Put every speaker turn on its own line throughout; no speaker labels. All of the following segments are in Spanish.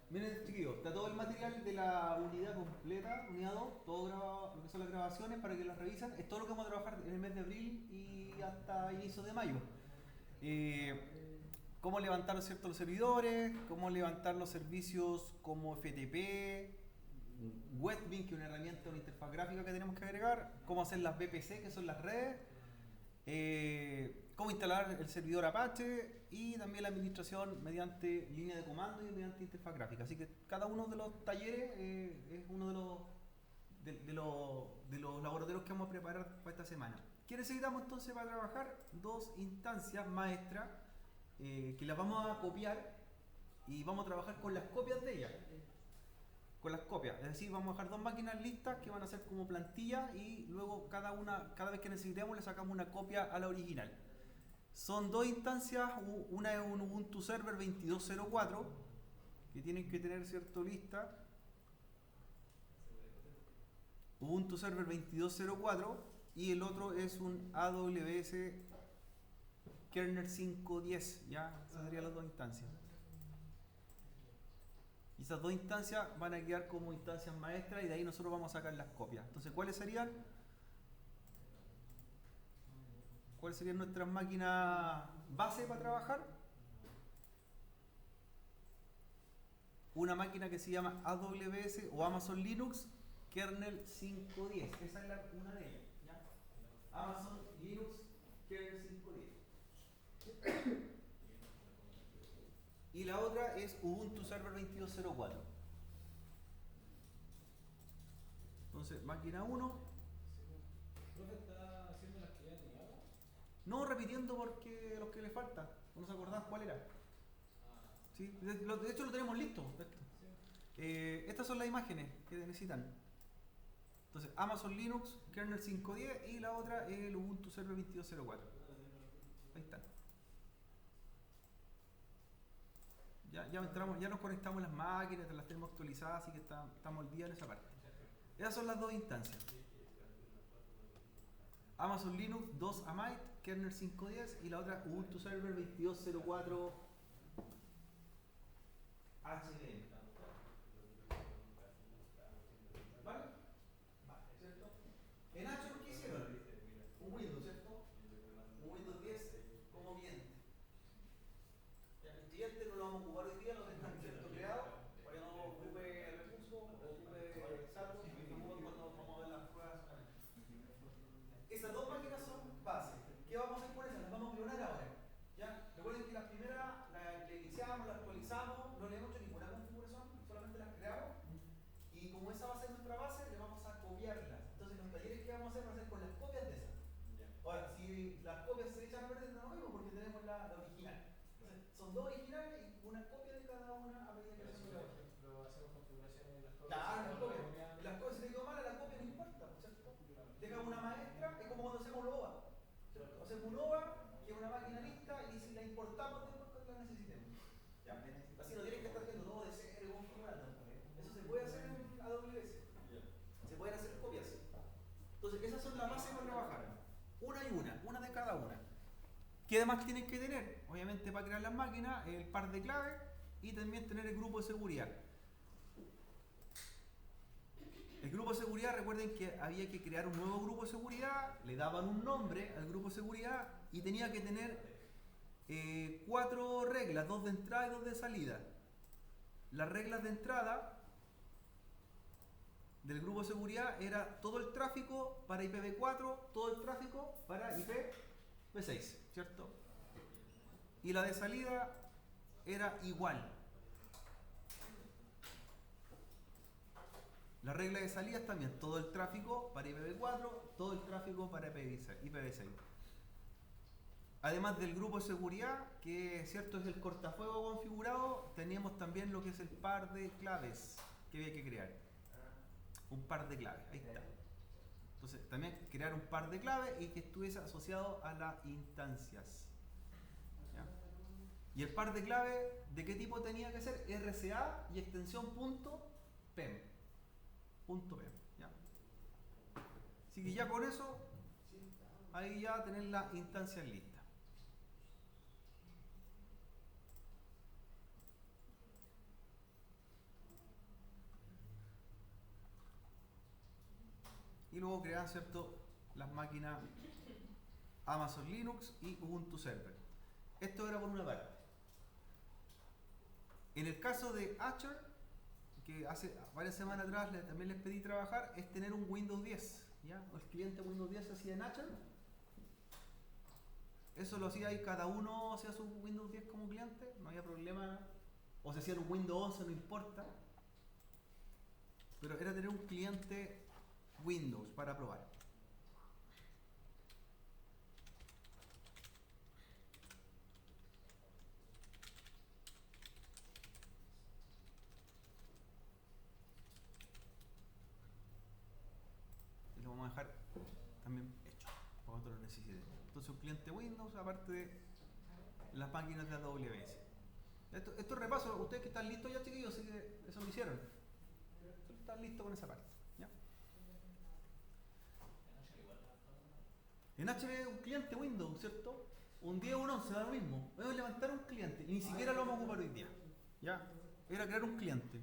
Miren, chiquillos, está todo el material de la unidad completa, unidad 2, todo grabado, lo que son las grabaciones para que las revisen. Es todo lo que vamos a trabajar en el mes de abril y hasta inicio de mayo. Cómo levantar, ¿cierto?, los servidores, cómo levantar los servicios como FTP, Webmin, que es una herramienta, una interfaz gráfica que tenemos que agregar, cómo hacer las VPC, que son las redes, cómo instalar el servidor Apache y también la administración mediante línea de comando y mediante interfaz gráfica. Así que cada uno de los talleres es uno de los laboratorios que vamos a preparar para esta semana. ¿Qué necesitamos entonces para trabajar? Dos instancias maestras que las vamos a copiar y vamos a trabajar con las copias de ellas. Con las copias, es decir, vamos a dejar dos máquinas listas que van a ser como plantilla y luego cada vez que necesitemos le sacamos una copia a la original. Son dos instancias, una es un Ubuntu Server 2204 que tienen que tener, cierto, lista. Ubuntu Server 2204 y el otro es un AWS Kernel 5.10, ya, esas serían las dos instancias. Y esas dos instancias van a quedar como instancias maestras y de ahí nosotros vamos a sacar las copias. Entonces, ¿cuáles serían? ¿Cuáles serían nuestras máquinas base para trabajar? Una máquina que se llama AWS o Amazon Linux Kernel 5.10. Esa es una de ellas, ¿ya? Amazon Linux Kernel 5.10. Y la otra es Ubuntu Server 2204. Entonces, máquina 1.
¿Profe está haciendo las actividades de Java?
No repitiendo porque los que le falta. ¿No se acordás cuál era? ¿Sí? De hecho lo tenemos listo. Estas son las imágenes que necesitan. Entonces, Amazon Linux Kernel 5.10 y la otra es el Ubuntu Server 2204. Ahí están. Ya entramos, ya nos conectamos las máquinas, las tenemos actualizadas, así que estamos al día en esa parte. Esas son las dos instancias. Amazon Linux 2 Amite, Kernel 5.10 y la otra Ubuntu Server 2204 HDM. ¿Vale? Vale, ¿cierto? En H, ¿qué hicieron? Un Windows, ¿cierto? Un Windows 10 como cliente. El cliente no lo vamos a ocupar hoy día, lo tenemos, ¿cierto?, creado para que no ocupe recursos o ocupe saldos cuando vamos a ver las pruebas. Esas dos máquinas son bases. ¿Qué vamos a hacer con esas? Las vamos a clonar ahora. ¿Ya? Recuerden que las primeras la iniciamos, la actualizamos, no le hemos hecho ninguna configuración, solamente las creamos. Y como esa va a ser nuestra base, le vamos a copiarlas. Entonces los talleres que vamos a hacer van a ser con las copias de esas. Ahora, si las copias se echan a perder, no lo mismo porque tenemos la original. Entonces, son dos originales y una copia de cada una a medida que hacemos la otra.
Pero hacemos configuraciones de las copias.
Claro, las copias. Las copias, si te quedó mala, la copia no importa, ¿cierto? Dejamos una maestra, es como cuando hacemos un OVA. Hacemos un OVA, que es una máquina lista, y si la importamos después cuando la necesitemos. ¿Ya? Así no tienen que estar haciendo todo de cero, configurando. Eso se puede hacer en AWS. Se pueden hacer copias. Entonces, esas son las bases para trabajar. Una y una de cada una. ¿Qué además tienen que tener? Obviamente, para crear las máquinas, el par de claves y también tener el grupo de seguridad. El grupo de seguridad, recuerden que había que crear un nuevo grupo de seguridad, le daban un nombre al grupo de seguridad y tenía que tener 4 reglas, 2 de entrada y 2 de salida. Las reglas de entrada del grupo de seguridad era todo el tráfico para IPv4, todo el tráfico para IPv6, ¿cierto? Y la de salida era igual. La regla de salida es también todo el tráfico para IPv4, todo el tráfico para IPv6. Además del grupo de seguridad, que cierto es el cortafuego configurado, teníamos también lo que es el par de claves que había que crear. Un par de claves, ahí está. Entonces, también crear un par de claves y que estuviese asociado a las instancias. ¿Ya? Y el par de claves, ¿de qué tipo tenía que ser? RCA y extensión .pem. ¿Ya? Así que ya con eso, ahí ya tener las instancias listas.
y luego crean, ¿cierto?, las máquinas Amazon Linux y Ubuntu Server. Esto era por una parte. En el caso de Azure, que hace varias semanas atrás también les pedí trabajar, es tener un Windows 10, ¿ya? El cliente Windows 10 se hacía en Azure. Eso lo hacía ahí, cada uno hacía su Windows 10 como cliente, no había problema. O se hacía en un Windows 11, no importa. Pero era tener un cliente Windows para probar. Y lo vamos a dejar también hecho, para cuando lo necesitemos. Entonces un cliente Windows, aparte de las máquinas de AWS. Esto repaso, ustedes que están listos ya, chiquillos, así que eso lo hicieron. Están listos con esa parte, ¿ya? En HP un cliente Windows, ¿cierto? Un 10 o un 11 da lo mismo. Vamos a levantar un cliente y ni siquiera lo vamos a ocupar hoy día. ¿Ya? Era crear un cliente.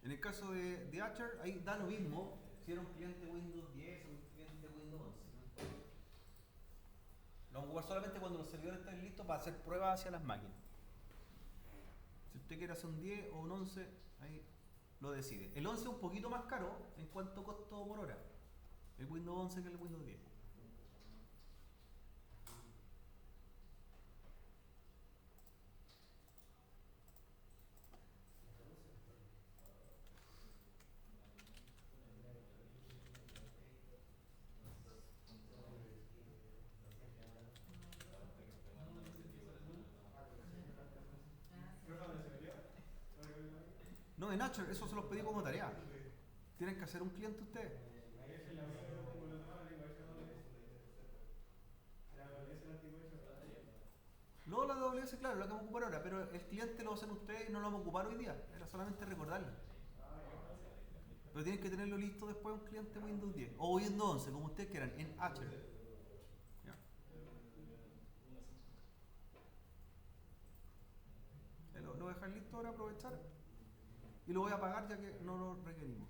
En el caso de Azure, ahí da lo mismo si era un cliente Windows 10 o un cliente Windows 11. Lo vamos a ocupar solamente cuando los servidores estén listos para hacer pruebas hacia las máquinas. Si usted quiere hacer un 10 o un 11, ahí lo decide. El 11 es un poquito más caro en cuanto a costo por hora. El Windows 11 que el Windows 10. No, en Azure, eso se los pedí como tarea. Tienen que hacer un cliente ustedes. Luego la AWS, claro, la que vamos a ocupar ahora, pero el cliente lo hacen ustedes y no lo vamos a ocupar hoy día. Era solamente recordarlo. Pero tienen que tenerlo listo después un cliente Windows 10 o Windows 11, como ustedes quieran, en Azure. ¿Ya? Lo voy a dejar listo ahora, aprovechar. Y lo voy a pagar ya que no lo requerimos.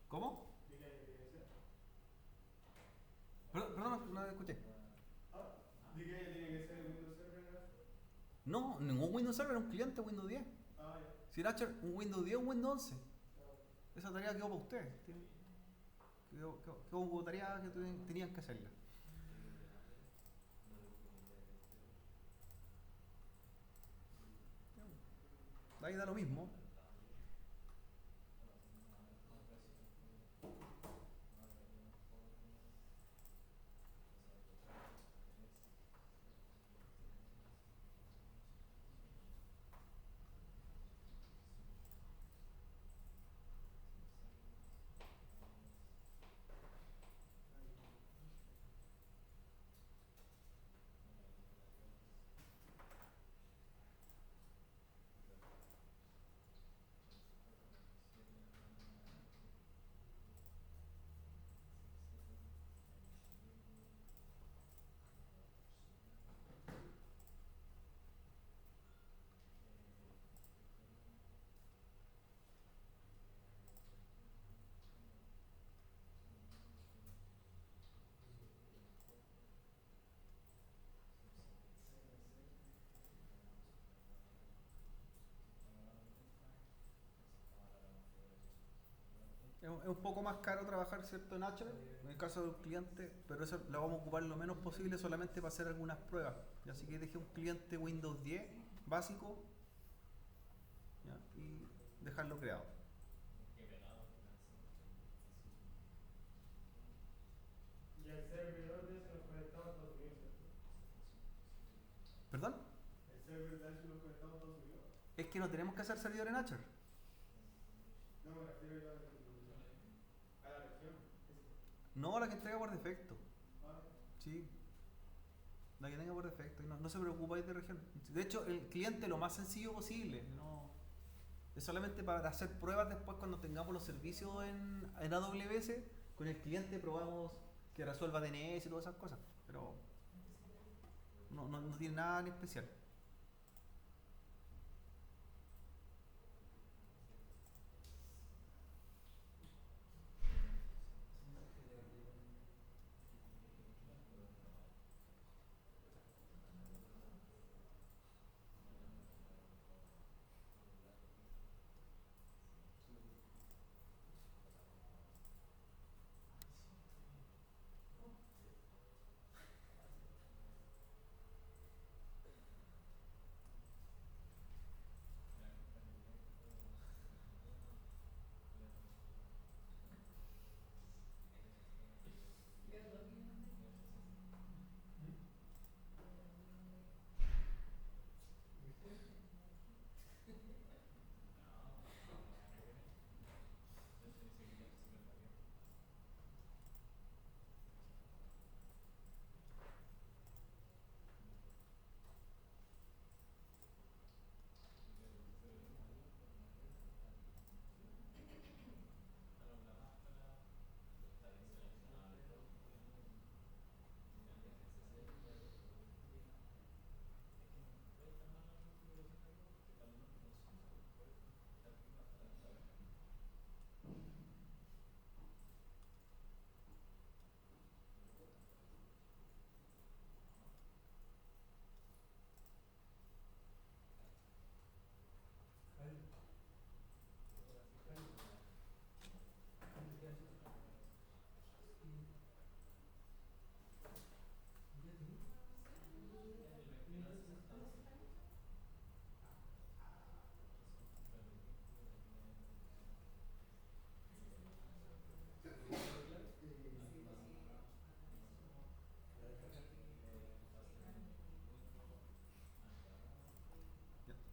¿Cómo? Perdón, no escuché. No, ningún Windows Server era un cliente Windows 10. Si era un Windows 10 o un Windows 11. Esa tarea quedó para ustedes. Quedó como tarea que tenían que hacerla. Ahí da lo mismo. es un poco más caro trabajar, ¿cierto? En Azure, en el caso de un cliente, pero eso lo vamos a ocupar lo menos posible solamente para hacer algunas pruebas. Y así que dejé un cliente Windows 10 básico, ¿ya? Y dejarlo creado.
Y el servidor de eso lo conectamos a Estados Unidos, ¿cierto?
¿Perdón?
El server de eso lo conectamos a Estados Unidos.
Es que no tenemos que hacer servidor en Azure.
No me refiero a la región.
No, la que entrega por defecto.
Ah,
Sí. La que tenga por defecto. No, no se preocupáis de región. De hecho, el cliente lo más sencillo posible. No, es solamente para hacer pruebas después cuando tengamos los servicios en AWS. Con el cliente probamos que resuelva DNS y todas esas cosas. Pero no tiene nada en especial.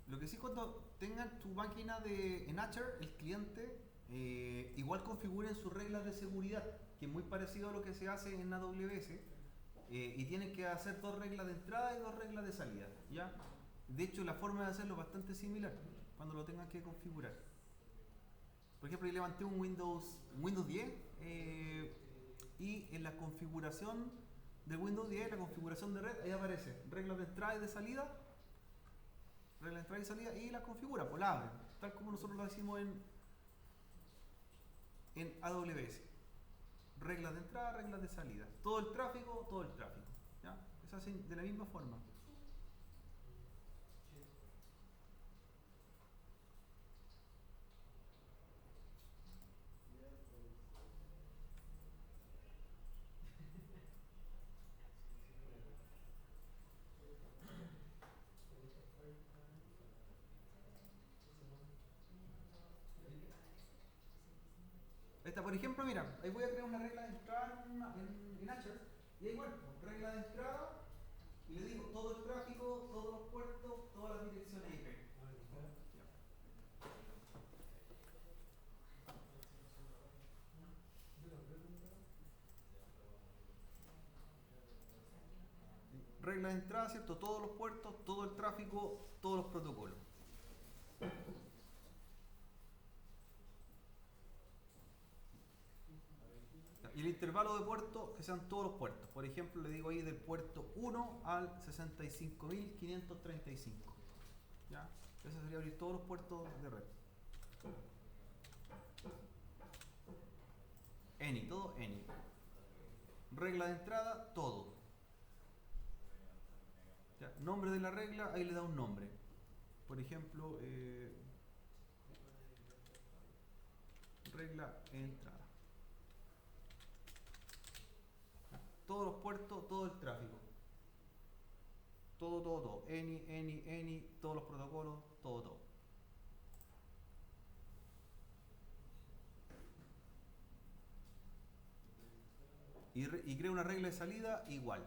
Lo que sí, cuando tengan tu máquina en Azure, el cliente, igual configuren sus reglas de seguridad, que es muy parecido a lo que se hace en AWS, y tienen que hacer 2 reglas de entrada y 2 reglas de salida, ¿ya? De hecho, la forma de hacerlo es bastante similar cuando lo tengan que configurar. Por ejemplo, yo levanté un Windows 10 y en la configuración de Windows 10, la configuración de red, ahí aparece reglas de entrada y de salida, regla de entrada y salida, y la configura, pues la abre, tal como nosotros lo decimos en AWS. Reglas de entrada, reglas de salida. Todo el tráfico, todo el tráfico. ¿Ya? Se hace de la misma forma. Esta, por ejemplo, mira, ahí voy a crear una regla de entrada en Azure, y ahí igual, pues, regla de entrada, y le digo todo el tráfico, todos los puertos, todas las direcciones IP. Regla de entrada, ¿cierto? Todos los puertos, todo el tráfico, todos los protocolos. Y el intervalo de puertos, que sean todos los puertos. Por ejemplo, le digo ahí del puerto 1 al 65.535. ¿Ya? Eso sería abrir todos los puertos de red. Any, todo any. Regla de entrada, todo. ¿Ya? Nombre de la regla, ahí le da un nombre. Por ejemplo, regla entrada. Todos los puertos, todo el tráfico. Todo. Any, todos los protocolos, todo. Y crea una regla de salida igual.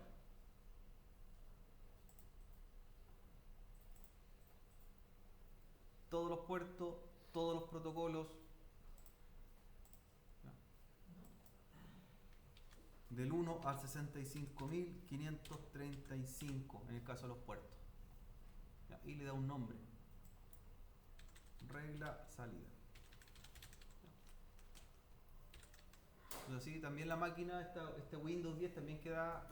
Todos los puertos, todos los protocolos. Del 1 al 65.535 en el caso de los puertos. ¿Ya? Y le da un nombre. Regla salida. Entonces así también la máquina, este Windows 10 también queda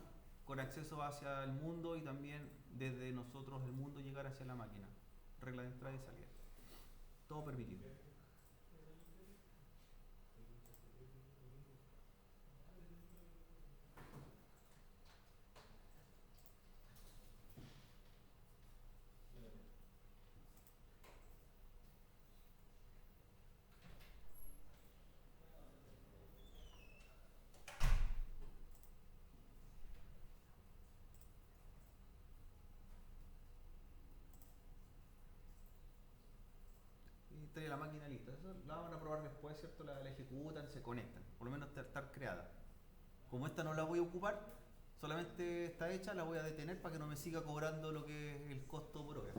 con acceso hacia el mundo y también desde nosotros el mundo llegar hacia la máquina. Regla de entrada y salida. Todo permitido. La máquina lista, eso la van a probar después, ¿cierto? La ejecutan, se conectan, por lo menos estar creada. Como esta no la voy a ocupar, solamente está hecha, la voy a detener para que no me siga cobrando lo que es el costo por hora.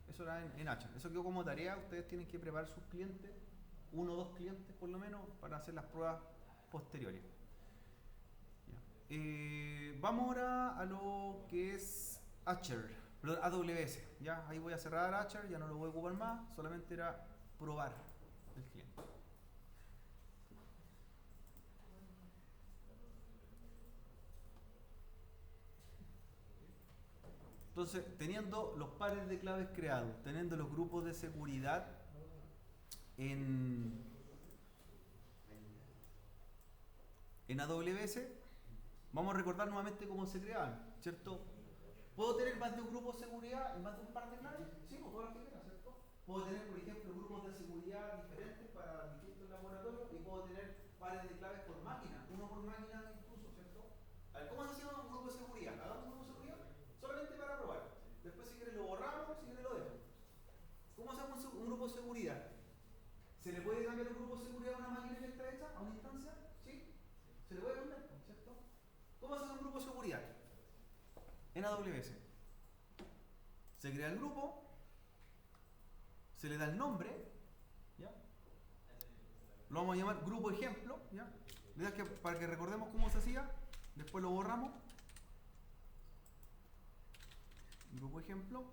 Eso era en H. Eso quedó como tarea, ustedes tienen que preparar sus clientes, 1 o 2 clientes por lo menos, para hacer las pruebas posteriores. Vamos ahora a lo que es Azure, perdón, AWS. Ya, ahí voy a cerrar Azure, ya no lo voy a ocupar más, solamente era probar el cliente. Entonces, teniendo los pares de claves creados, teniendo los grupos de seguridad en AWS, vamos a recordar nuevamente cómo se creaban, ¿cierto? ¿Puedo tener más de un grupo de seguridad y más de un par de claves? Sí, pues todas las que quieran, ¿cierto? Puedo tener, por ejemplo, grupos de seguridad diferentes para distintos laboratorios y puedo tener pares de claves por máquina, uno por máquina incluso, ¿cierto? A ver, ¿cómo se hacía un grupo de seguridad? ¿Hagamos un grupo de seguridad? Solamente para probar. Después si quieres lo borramos, si quieres lo dejo. ¿Cómo hacemos un grupo de seguridad? ¿Se le puede cambiar un grupo de seguridad a una máquina que está hecha, a una instancia? ¿Sí? ¿Se le puede cambiar? ¿Cierto? ¿Cómo hacer un grupo de seguridad? En AWS. Se crea el grupo, se le da el nombre, ¿ya? Lo vamos a llamar grupo ejemplo, ¿ya? La idea es que para que recordemos cómo se hacía, después lo borramos. Grupo ejemplo.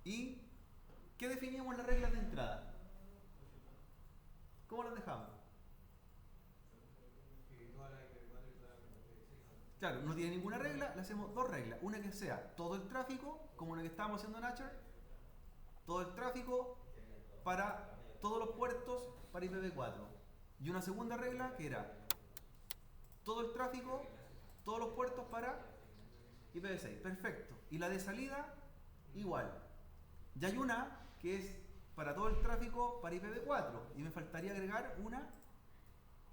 ¿Y qué definíamos en las reglas de entrada? ¿Cómo las dejamos? Claro, no tiene ninguna regla, le hacemos 2 reglas. Una que sea todo el tráfico, como lo que estábamos haciendo en Azure, todo el tráfico para todos los puertos para IPv4. Y una segunda regla que era todo el tráfico, todos los puertos para IPv6. Perfecto. Y la de salida, igual. Y hay una que es para todo el tráfico para IPv4. Y me faltaría agregar una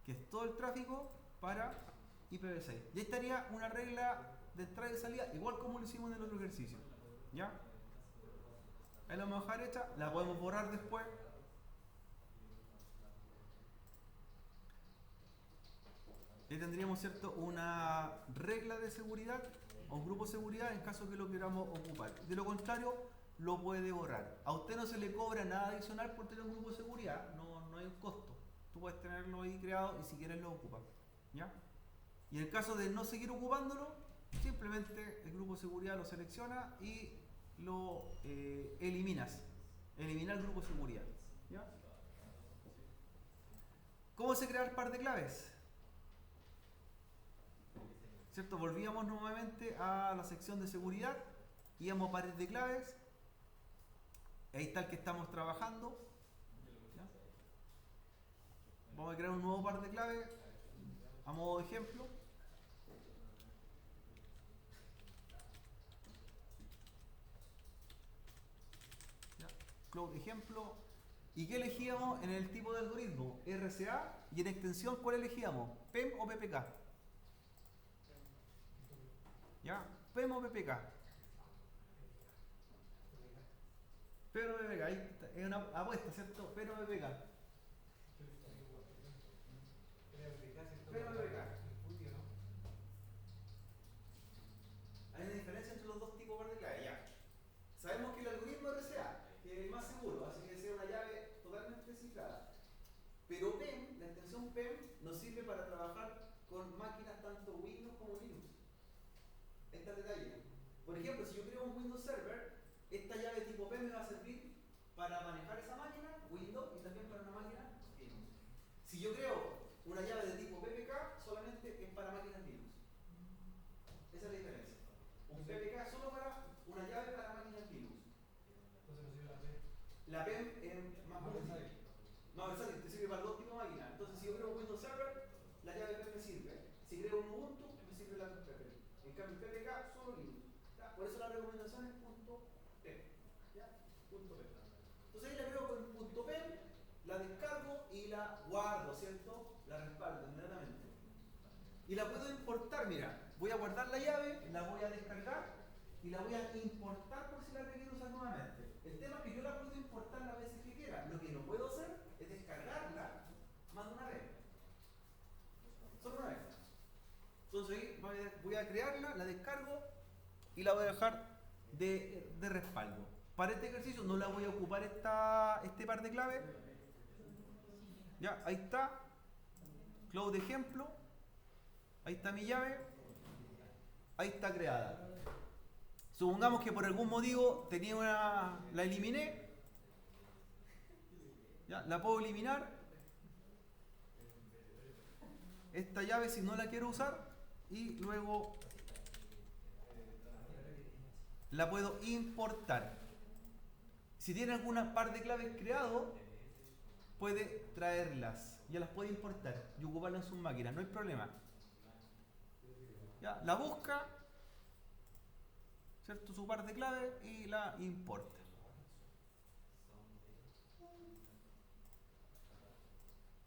que es todo el tráfico para IPv6. Y ahí estaría una regla de entrada y salida, igual como lo hicimos en el otro ejercicio. ¿Ya? Ahí la vamos a dejar hecha, la podemos borrar después. Ahí tendríamos, ¿cierto?, una regla de seguridad o un grupo de seguridad en caso que lo queramos ocupar. De lo contrario, lo puede borrar. A usted no se le cobra nada adicional por tener un grupo de seguridad, no hay un costo. Tú puedes tenerlo ahí creado y si quieres lo ocupas. ¿Ya? Y en el caso de no seguir ocupándolo, simplemente el grupo de seguridad lo selecciona y lo eliminas. Eliminar el grupo de seguridad. ¿Ya? ¿Cómo se crea el par de claves? ¿Cierto? Volvíamos nuevamente a la sección de seguridad, íbamos a pares de claves, ahí está el que estamos trabajando. ¿Ya? Vamos a crear un nuevo par de claves a modo de ejemplo. cloud ejemplo. ¿Y qué elegíamos en el tipo de algoritmo? RCA, y en extensión, ¿cuál elegíamos? PEM o PPK. ¿Ya? PEM o PPK. PEM o PPK, ahí está, es una apuesta, ¿cierto? PEM o PPK. PEM o PPK. Hay una diferencia entre los dos tipos de clave, ya. Sabemos que el algoritmo RCA, que es el más seguro, hace que sea una llave totalmente cifrada. Pero PEM, la extensión PEM, nos sirve para trabajar con máquinas tanto Windows como Linux. Este es el detalle. Por ejemplo, si yo creo un Windows Server, esta llave tipo PEM me va a servir para manejar esa máquina, Windows, y también para una máquina Linux. Si yo creo una llave de tipo PPK, solamente es para máquinas Linux. Esa es la diferencia. Un PPK es solo para una llave para máquinas Linux.
Entonces no sirve la P.
La PEM es más versátil. Más versátil, te sirve para dos tipos de máquinas. Entonces, si yo creo un Windows Server, la llave PEM me sirve. Si creo un Ubuntu, me sirve la PEM. En cambio, el PPK solo Linux. ¿Ya? Por eso la recomendación es .pem. ¿Ya? .pem. Entonces ahí la creo con .pem, la descargo y la guardo, ¿cierto? La respaldo inmediatamente. Y la puedo importar, mira. Voy a guardar la llave, la voy a descargar y la voy a importar por si la requiero usar nuevamente. El tema es que yo la puedo importar las veces que quiera. Lo que no puedo hacer es descargarla más de una vez. Solo una vez. Entonces ahí voy a crearla, la descargo y la voy a dejar de respaldo. Para este ejercicio no la voy a ocupar este par de claves. Ya, ahí está. Cloud de ejemplo. Ahí está mi llave. Ahí está creada. Supongamos que por algún motivo la eliminé. Ya, la puedo eliminar. Esta llave si no la quiero usar. Y luego la puedo importar. Si tiene alguna par de claves creado, puede traerlas. Ya las puede importar y ocuparlas en sus máquinas. No hay problema. Ya, la busca, ¿cierto? Su par de claves y la importa.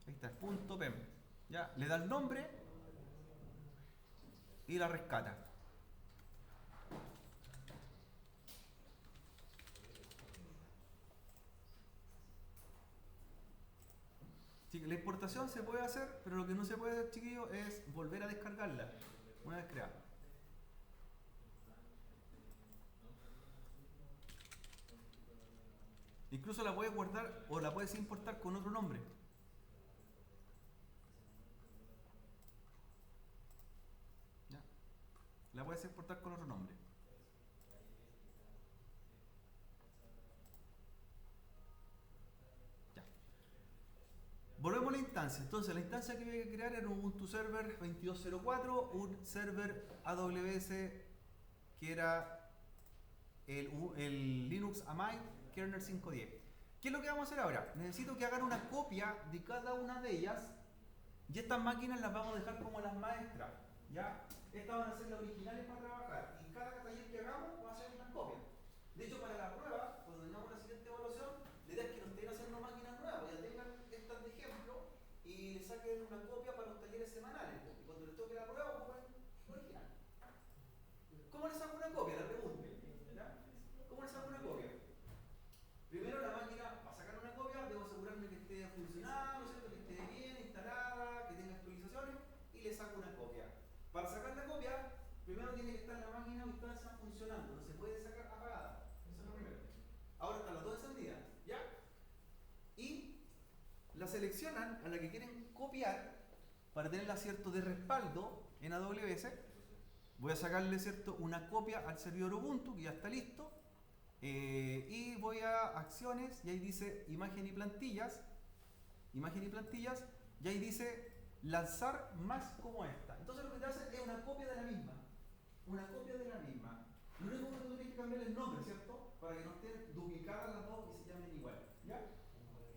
Ahí está, .pem. Ya, le da el nombre y la rescata. Sí, la importación se puede hacer, pero lo que no se puede hacer, chiquillos, es volver a descargarla una vez creada. Incluso la puedes guardar o la puedes importar con otro nombre. ¿Ya? La puedes exportar con otro nombre. Ya. Volvemos a la instancia. Entonces, la instancia que voy a crear era un Ubuntu Server 2204, un server AWS que era el Linux Amide Kernel 5.10. ¿Qué es lo que vamos a hacer ahora? Necesito que hagan una copia de cada una de ellas y estas máquinas las vamos a dejar como las maestras. ¿Ya? Estas van a ser las originales para trabajar y cada taller que hagamos va a ser una copia. De hecho, para la prueba, cuando tengamos la siguiente evaluación, la idea es que no estén haciendo máquinas nuevas, ya tengan estas de ejemplo y le saquen una copia para los talleres semanales. Y cuando les toque la prueba, ocupen la original. ¿Cómo les saco una copia? La pregunta. ¿Ya? ¿Cómo les saco una copia? Primero, la máquina, para sacar una copia, debo asegurarme que esté funcionando, ¿cierto? Que esté bien instalada, que tenga actualizaciones, y le saco una copia. Para sacar la copia, primero tiene que estar la máquina o instancia funcionando, no se puede sacar apagada. Eso es lo primero. Ahora están las dos encendidas, ¿ya? Y la seleccionan a la que quieren copiar para tenerla, ¿cierto?, de respaldo en AWS. Voy a sacarle, ¿cierto?, una copia al servidor Ubuntu, que ya está listo. Y voy a acciones y ahí dice imagen y plantillas, y ahí dice lanzar más como esta. Entonces lo que te hace es una copia de la misma, lo único que tú tienes que cambiar es el nombre, ¿cierto? Para que no estén duplicadas las dos y se llamen igual, ¿ya?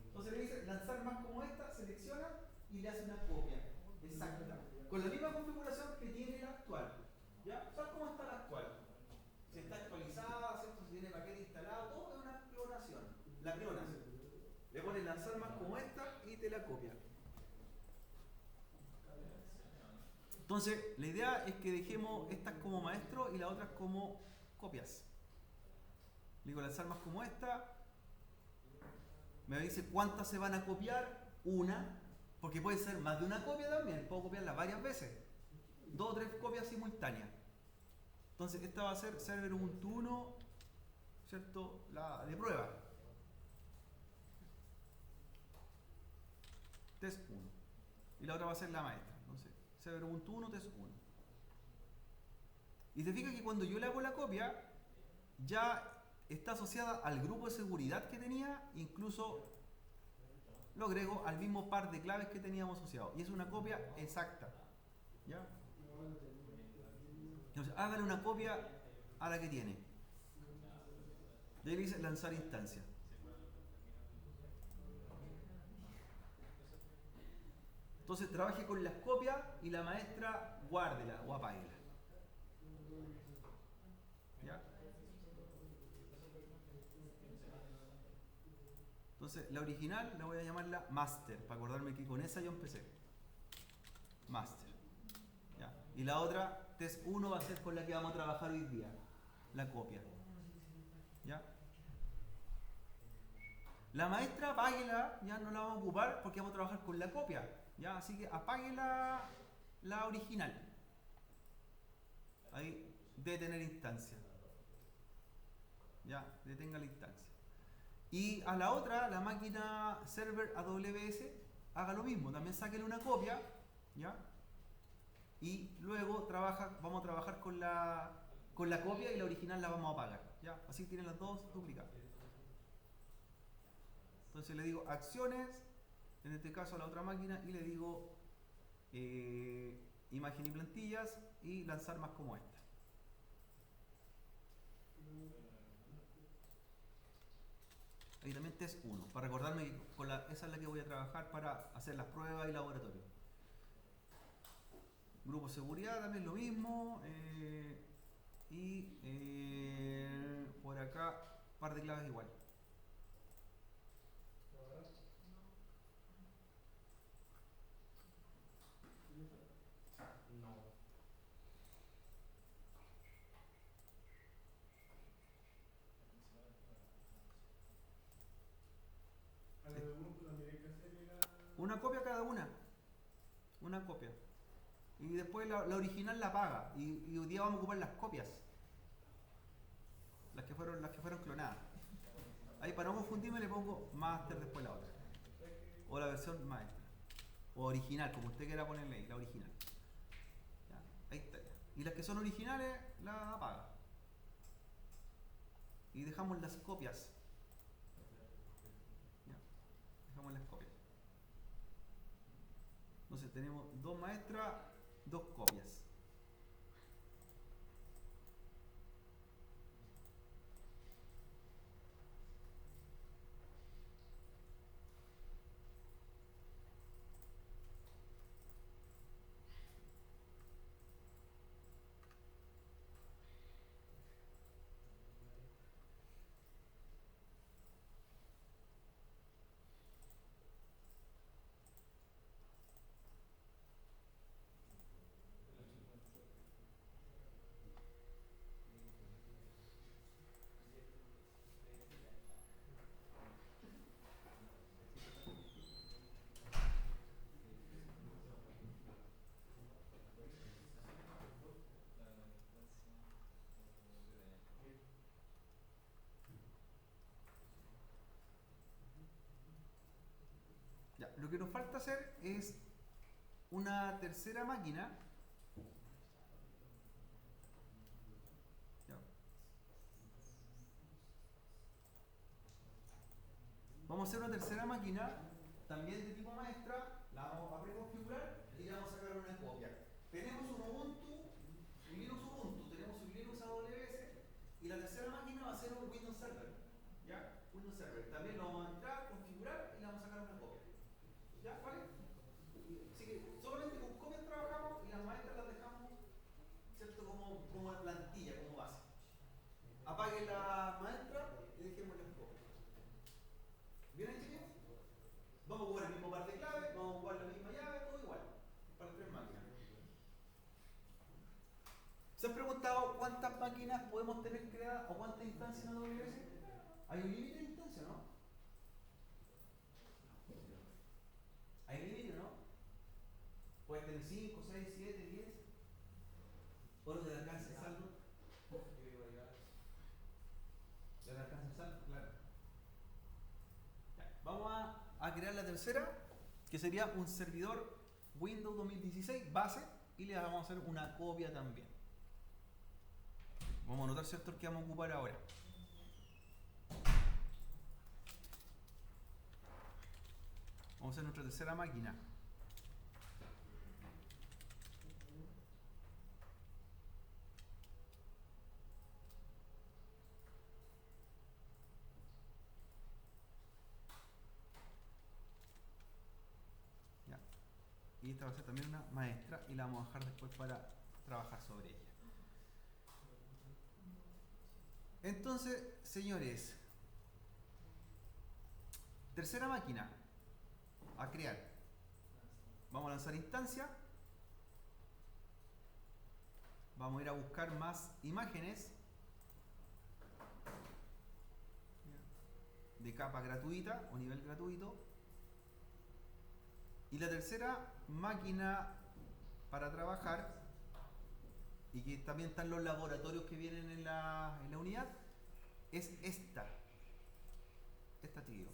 Entonces le dice lanzar más como esta, selecciona y le hace una copia exacta con la misma configuración que tiene la actual, ¿ya? Tal como está la actual. Si está actualizada, ¿cierto? Si tiene paquete instalado, todo es una clonación. La edite la copia. Entonces, la idea es que dejemos estas como maestro y las otras como copias. Digo, las armas como esta. Me dice cuántas se van a copiar. Una, porque puede ser más de una copia también. Puedo copiarla varias veces. 2 o 3 copias simultáneas. Entonces, esta va a ser server Ubuntu 1, ¿cierto? La de prueba. Test 1. Y la otra va a ser la maestra. Entonces, server Ubuntu 1, test 1. Y te fijas que cuando yo le hago la copia, ya está asociada al grupo de seguridad que tenía, incluso lo agrego al mismo par de claves que teníamos asociado. Y es una copia exacta. ¿Ya? Entonces, hágale una copia a la que tiene. Y ahí le dice lanzar instancia. Entonces trabaje con las copias y la maestra guárdela o apáguela. ¿Ya? Entonces la original la voy a llamarla master, para acordarme que con esa yo empecé. Master. ¿Ya? Y la otra, test 1, va a ser con la que vamos a trabajar hoy día. La copia. ¿Ya? La maestra apáguela, ya no la vamos a ocupar porque vamos a trabajar con la copia. ¿Ya? Así que apague la original. Ahí debe tener instancia. Ya, detenga la instancia. Y a la otra, la máquina server AWS, haga lo mismo. También sáquele una copia. ¿Ya? Y luego vamos a trabajar con la copia y la original la vamos a apagar. ¿Ya? Así tienen las dos duplicadas. Entonces le digo acciones, en este caso a la otra máquina, y le digo imagen y plantillas y lanzar más como esta. Ahí también test 1, para recordarme que esa es la que voy a trabajar para hacer las pruebas y laboratorio. Grupo seguridad también lo mismo. Por acá, par de claves igual. Una copia cada una. Una copia. Y después la original la apaga. Y hoy día vamos a ocupar las copias. Las que fueron clonadas. Ahí para no confundirme le pongo master después la otra. O la versión maestra. O original, como usted quiera ponerle ahí, la original. ¿Ya? Ahí está ya. Y las que son originales la apaga. Y dejamos las copias. ¿Ya? Dejamos las copias. Entonces tenemos 2 maestras, 2 copias. Ya, lo que nos falta hacer es una tercera máquina. Ya. Vamos a hacer una tercera máquina, también de tipo maestra, la vamos a preconfigurar y le vamos a sacar una copia. Tenemos un Ubuntu, un Linux Ubuntu, tenemos un Linux AWS y la tercera máquina va a ser un Windows Server. ¿Ya? Windows Server. También lo vamos a entrar, configurar y le vamos a sacar una copia. ¿Ya? ¿Vale? Así que solamente con copias trabajamos y las maestras las dejamos, ¿cierto? Como plantilla, como base. Apague la maestra y dejemos las copias. ¿Bien ahí, chicos? Vamos a jugar el mismo par de máquinas podemos tener creadas o cuántas instancias en AWS? Hay un límite de instancias, ¿no? Hay límite, ¿no? Puedes tener 5, 6, 7, 10. ¿O no te alcanza el saldo? ¿Te alcanza el saldo? Claro. Ya. Vamos a crear la tercera, que sería un servidor Windows 2016 base, y le vamos a hacer una copia también. Vamos a anotar, ¿cierto?, que vamos a ocupar ahora. Vamos a hacer nuestra tercera máquina. Ya. Y esta va a ser también una maestra y la vamos a dejar después para trabajar sobre ella. Entonces, señores, tercera máquina a crear. Vamos a lanzar instancia. Vamos a ir a buscar más imágenes de capa gratuita o nivel gratuito. Y la tercera máquina para trabajar, y que también están los laboratorios que vienen en la unidad, es esta. Esta, chiquillo.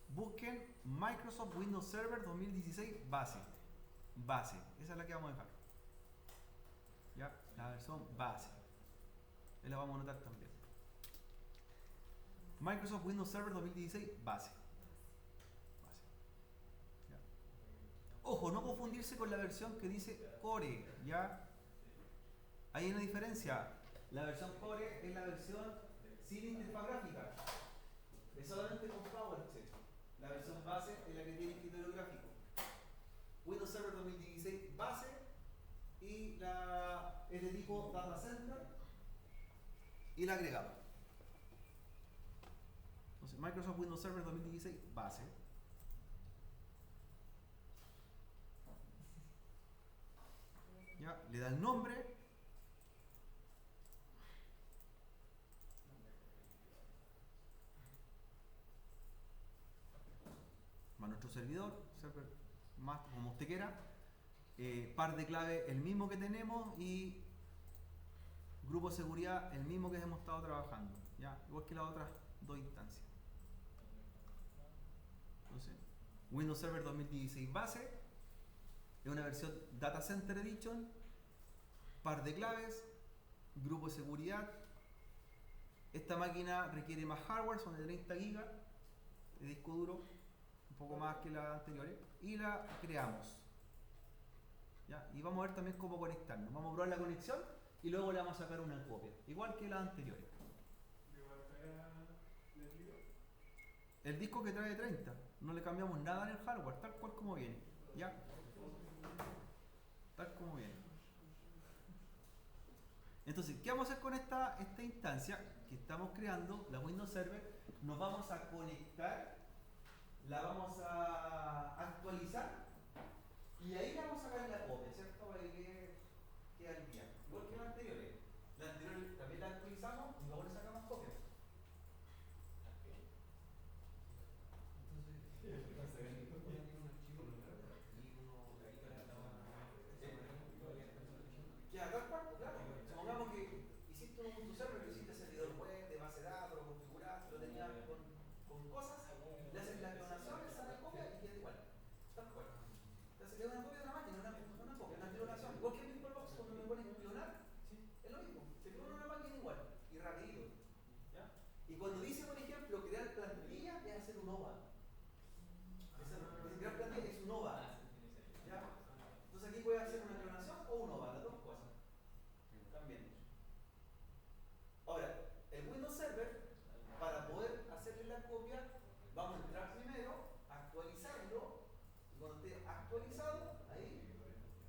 Busquen Microsoft Windows Server 2016 base. Base. Esa es la que vamos a dejar. Ya, la versión base. Ahí la vamos a anotar también. Microsoft Windows Server 2016 base. Ya. Ojo, no confundirse con la versión que dice Core. Ya. Hay una diferencia. La versión Core es la versión sin interfaz gráfica. Es solamente con PowerShell. La versión base es la que tiene escritorio gráfico. Windows Server 2016 base, y la es de tipo Data Center, y la agregamos. Entonces, Microsoft Windows Server 2016 base. Ya, le da el nombre. Más nuestro servidor, más como usted quiera. Par de clave el mismo que tenemos, y grupo de seguridad el mismo que hemos estado trabajando, ya, igual que las otras dos instancias. Entonces, Windows Server 2016 base es una versión Data Center Edition, par de claves, grupo de seguridad. Esta máquina requiere más hardware, son de 30 GB de disco duro, un poco más que las anteriores, y la creamos. ¿Ya? Y vamos a ver también cómo conectarnos. Vamos a probar la conexión y luego le vamos a sacar una copia, igual que las anteriores. El disco que trae 30, no le cambiamos nada en el hardware, tal cual como viene. ¿Ya? Tal como viene. Entonces, ¿qué vamos a hacer con esta instancia que estamos creando, la Windows Server? Nos vamos a conectar, la vamos a actualizar, y ahí le vamos a sacar la copia, ¿cierto? Para que quede al día. Igual que las anteriores. Las anteriores también las actualizamos y luego le sacamos copias. Ya, tal cual, claro. Supongamos que hiciste un Ubuntu Server, lo hiciste servidor web, de base de datos, lo configuraste, lo tenías con cosas, le haces la clonación, le sacas copia y queda igual. Tal cual. Entonces, es una copia de una máquina, una copia, una clonación. Igual que en VirtualBox, cuando me pones clonar, es lo mismo. Se clona una máquina igual, y rapidito. ¿Ya? Y cuando dice, por ejemplo, crear plantilla, es hacer un OVA. Crear plantilla es un OVA. ¿Ya? Entonces aquí puede hacer una clonación o un OVA, las dos cosas. También. Ahora, el Windows Server, para poder hacerle la copia, vamos a entrar primero, actualizarlo, y cuando esté actualizado, ahí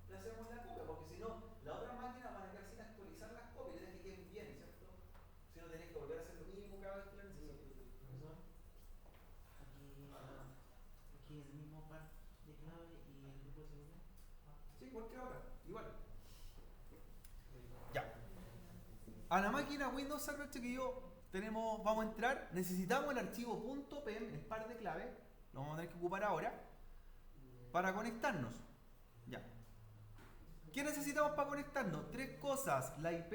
le hacemos la copia, porque si no, la otra máquina van a quedar sin actualizar las copias, tienen que queden bien, ¿cierto? Si no, tenés que volver a hacer lo mismo cada vez que la necesites.
Aquí el mismo par de clave y el grupo de seguridad.
Sí, igual que ahora, igual. Ya. a la máquina Windows Server, chiquillo, vamos a entrar, necesitamos el archivo .pem, el par de clave, lo vamos a tener que ocupar ahora, para conectarnos. Ya. ¿Qué necesitamos para conectarnos? 3 cosas, la IP,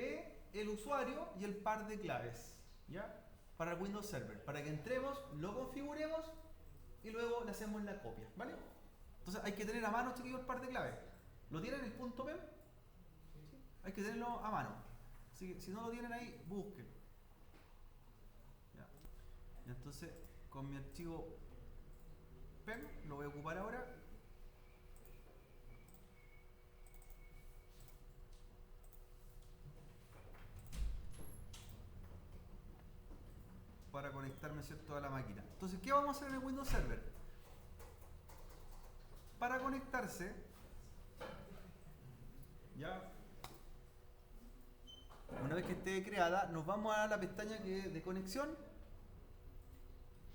el usuario y el par de claves, ¿ya? Para el Windows Server, para que entremos, lo configuremos y luego le hacemos la copia, ¿vale? Entonces hay que tener a mano, chiquillos, el par de claves. ¿Lo tienen el .pem? ¿Sí? Hay que tenerlo a mano. Así que si no lo tienen ahí, busquen. Ya. Y entonces, con mi archivo PEM, lo voy a ocupar ahora. Para conectarme, ¿cierto?, a la máquina. Entonces, ¿qué vamos a hacer en el Windows Server? Para conectarse, ya, una vez que esté creada, nos vamos a la pestaña de conexión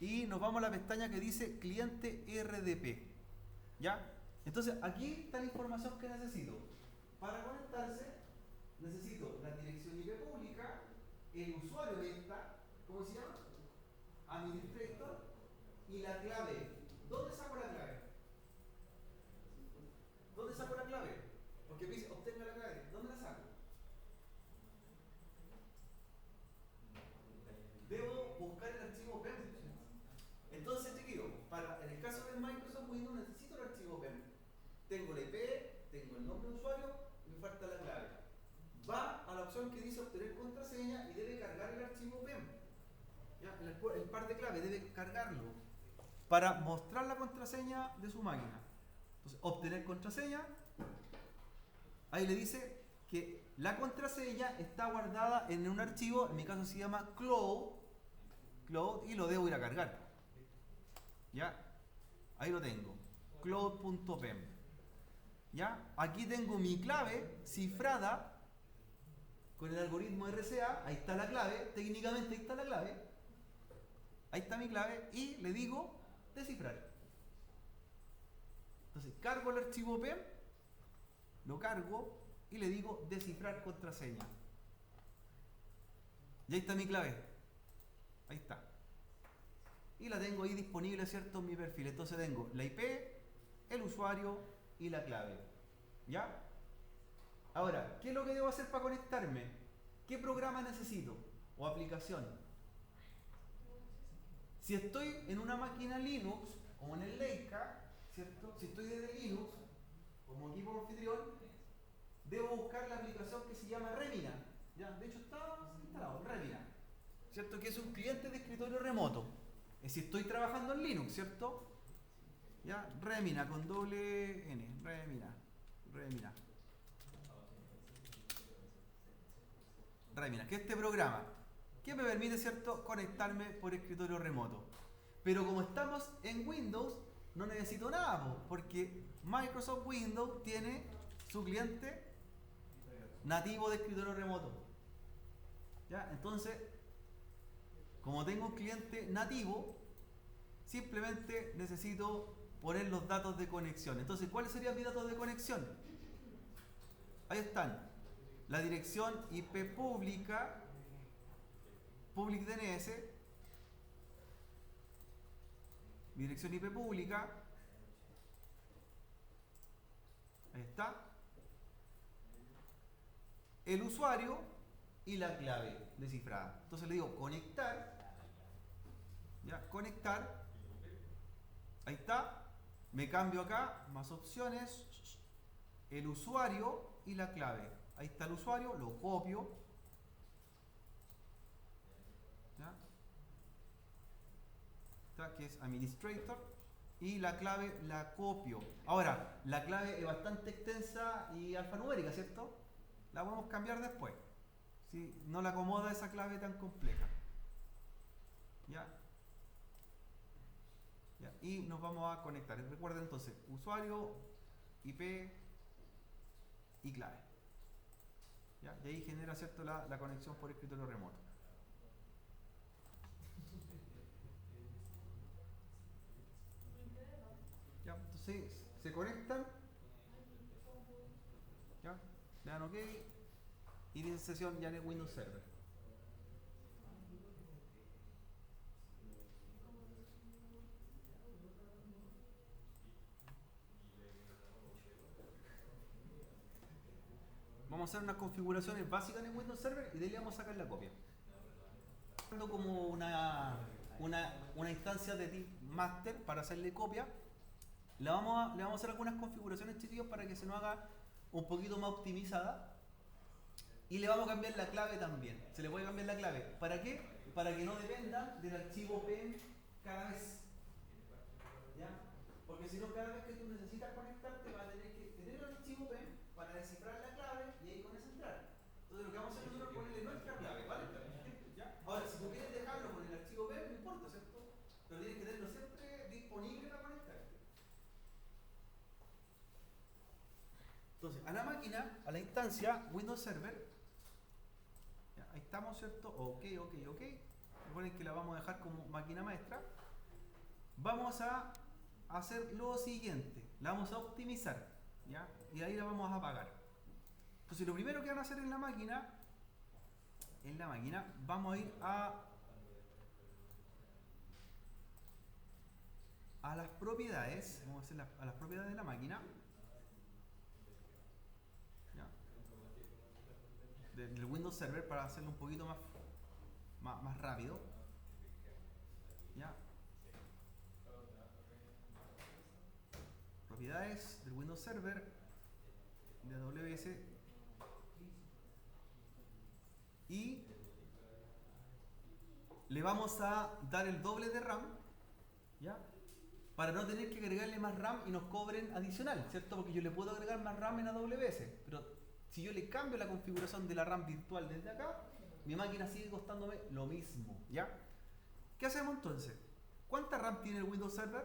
y nos vamos a la pestaña que dice cliente RDP. ¿Ya? Entonces, aquí está la información que necesito. Para conectarse, necesito la dirección IP pública, el usuario de esta, ¿cómo se llama? Administrator, y la clave. ¿Dónde saco la clave? ¿Dónde saco la clave? Porque me dice, obtenga la clave. ¿Dónde la saco? Debo buscar el archivo PEM. Entonces, chiquillo, en el caso de Microsoft Windows necesito el archivo PEM. Tengo la IP, tengo el nombre de usuario y me falta la clave. Va a la opción que dice obtener contraseña y debe cargar el archivo PEM. ¿Ya? El par de clave debe cargarlo para mostrar la contraseña de su máquina. Entonces, obtener contraseña, ahí le dice que la contraseña está guardada en un archivo, en mi caso se llama cloud, y lo debo ir a cargar. ¿Ya? Ahí lo tengo, cloud.pem. ¿Ya? Aquí tengo mi clave cifrada con el algoritmo RCA, ahí está la clave, técnicamente ahí está la clave. Ahí está mi clave y le digo descifrar. Entonces cargo el archivo PEM, lo cargo y le digo descifrar contraseña. Y ahí está mi clave. Ahí está. Y la tengo ahí disponible, ¿cierto?, en mi perfil. Entonces tengo la IP, el usuario y la clave. ¿Ya? Ahora, ¿qué es lo que debo hacer para conectarme? ¿Qué programa necesito? ¿O aplicación? Si estoy en una máquina Linux, como en el Leica, ¿cierto? Si estoy desde Linux, como equipo anfitrión, debo buscar la aplicación que se llama Remina. ¿Ya? De hecho está instalado, Remina, ¿cierto? Que es un cliente de escritorio remoto. Si estoy trabajando en Linux, ¿cierto? ¿Ya? Remina con doble N, Remina. Remina, que es este programa que me permite, ¿cierto?, conectarme por escritorio remoto. Pero como estamos en Windows, no necesito nada, porque Microsoft Windows tiene su cliente nativo de escritorio remoto. ¿Ya? Entonces, como tengo un cliente nativo, simplemente necesito poner los datos de conexión. Entonces, ¿cuáles serían mis datos de conexión? Ahí están. La dirección IP pública, public DNS, mi dirección IP pública, ahí está, el usuario y la clave descifrada. Entonces le digo conectar, ya, conectar, ahí está, me cambio acá, más opciones, el usuario y la clave. Ahí está el usuario, lo copio, ¿ya? Está, que es administrator, y la clave la copio. Ahora, la clave es bastante extensa y alfanumérica, ¿cierto? La podemos cambiar después, si no la acomoda esa clave tan compleja. ¿Ya? ¿Ya? Y nos vamos a conectar. Recuerden entonces, usuario, IP y clave. ¿Ya? Y ahí genera, ¿cierto?, la conexión por escritorio remoto. ¿Ya? Entonces se conectan, ¿ya? Le dan OK y dice sesión ya en el Windows Server. Vamos a hacer unas configuraciones básicas en Windows Server y de ahí le vamos a sacar la copia. Como una instancia de tip master para hacerle copia. Le vamos a hacer algunas configuraciones, chiquillos, para que se nos haga un poquito más optimizada. Y le vamos a cambiar la clave también. Se le puede cambiar la clave. ¿Para qué? Para que no dependan del archivo PEM cada vez. ¿Ya? Porque si no, cada vez que tú necesitas conectarte, vas a tener que tener el archivo PEM para descifrar la clave y ahí con eso entrar. Entonces lo que vamos a hacer nosotros es ponerle nuestra clave, ¿vale? ¿Ya? Ahora, si tú quieres dejarlo con el archivo PEM, no importa, ¿cierto? Pero tienes que tenerlo siempre disponible para conectarte. Entonces, a la máquina, a la instancia Windows Server, ya, ahí estamos, ¿cierto? Ok. Recuerden que la vamos a dejar como máquina maestra. Vamos a hacer lo siguiente, la vamos a optimizar, ¿ya? Y ahí la vamos a apagar. Entonces, lo primero que van a hacer en la máquina, vamos a ir a las propiedades, vamos a hacer a las propiedades de la máquina. Del Windows Server para hacerlo un poquito más rápido. ¿Ya? Propiedades del Windows Server de AWS y le vamos a dar el doble de RAM, ¿ya? Para no tener que agregarle más RAM y nos cobren adicional, ¿cierto? Porque yo le puedo agregar más RAM en AWS, pero si yo le cambio la configuración de la RAM virtual desde acá, mi máquina sigue costándome lo mismo, ¿ya? ¿Qué hacemos entonces? ¿Cuánta RAM tiene el Windows Server?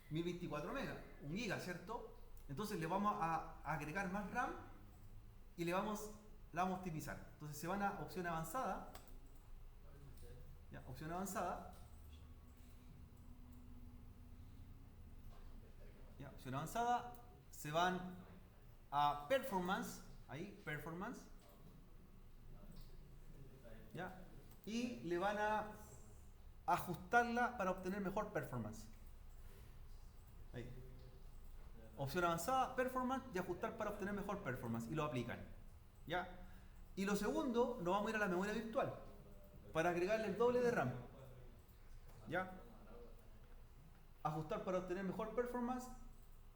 1024 megas, 1 giga, ¿cierto? Entonces le vamos a agregar más RAM y la vamos a optimizar. Entonces se van a opción avanzada, ¿ya? Opción avanzada, ¿ya? Opción avanzada, se van a performance, ahí, performance, ¿ya? Y le van a ajustarla para obtener mejor performance. Ahí. Opción avanzada, performance y ajustar para obtener mejor performance. Y lo aplican, ¿ya? Y lo segundo, nos vamos a ir a la memoria virtual para agregarle el doble de RAM, ¿ya? Ajustar para obtener mejor performance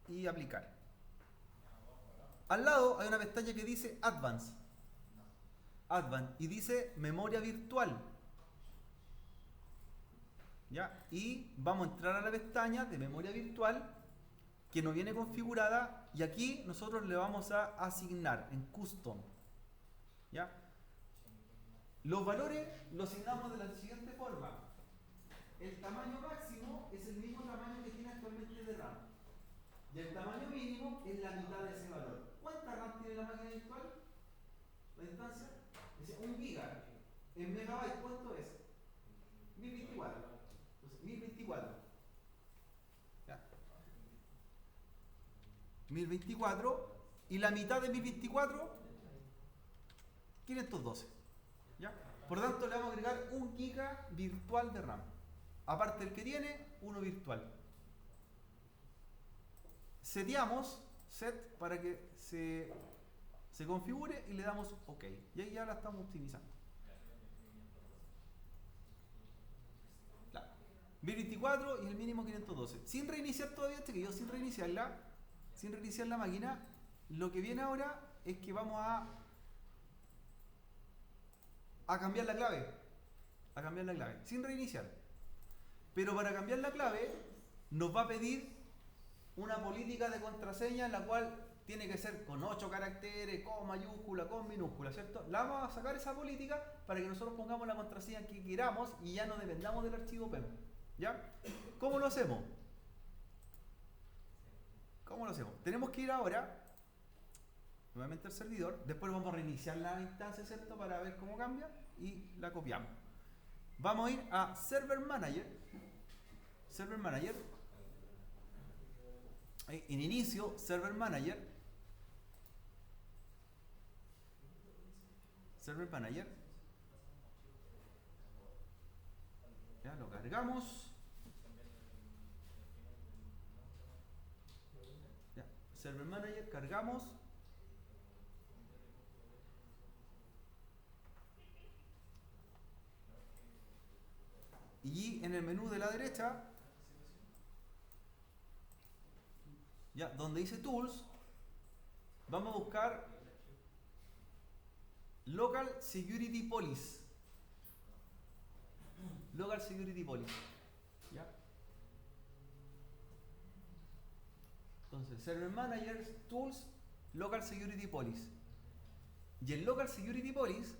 y aplicar. Al lado hay una pestaña que dice Advanced y dice memoria virtual, ¿ya? Y vamos a entrar a la pestaña de memoria virtual que no viene configurada y aquí nosotros le vamos a asignar en custom, ¿ya? Los valores los asignamos de la siguiente forma. El tamaño máximo es el mismo tamaño que tiene actualmente de RAM y el tamaño mínimo es la mitad de ese valor. ¿Cuánta RAM tiene la máquina virtual? La instancia dice 1 giga. En megabytes, ¿cuánto es? 1024. Entonces, 1024. Ya. 1024. Y la mitad de 1024, 512. ¿Ya? Por lo tanto, le vamos a agregar 1 giga virtual de RAM. Aparte del que tiene, uno virtual. Seteamos set para que se configure y le damos OK. Y ahí ya la estamos optimizando. Claro. 1024 y el mínimo 512. Sin reiniciar todavía, chiquillos, sin reiniciar la máquina, lo que viene ahora es que vamos a cambiar la clave. Sin reiniciar. Pero para cambiar la clave nos va a pedir una política de contraseña en la cual tiene que ser con 8 caracteres, con mayúscula, con minúscula, ¿cierto? La vamos a sacar esa política para que nosotros pongamos la contraseña que queramos y ya no dependamos del archivo PEM, ¿ya? ¿Cómo lo hacemos? Tenemos que ir ahora nuevamente al servidor, después vamos a reiniciar la instancia, ¿cierto? Para ver cómo cambia y la copiamos. Vamos a ir a Server Manager. En inicio, Server Manager. Ya lo cargamos. Ya, Server Manager, cargamos. Y en el menú de la derecha, ya, donde dice Tools, vamos a buscar Local Security Policy. Local Security Policy. ¿Ya? Entonces, Server Managers, Tools, Local Security Policy. Y en Local Security Policy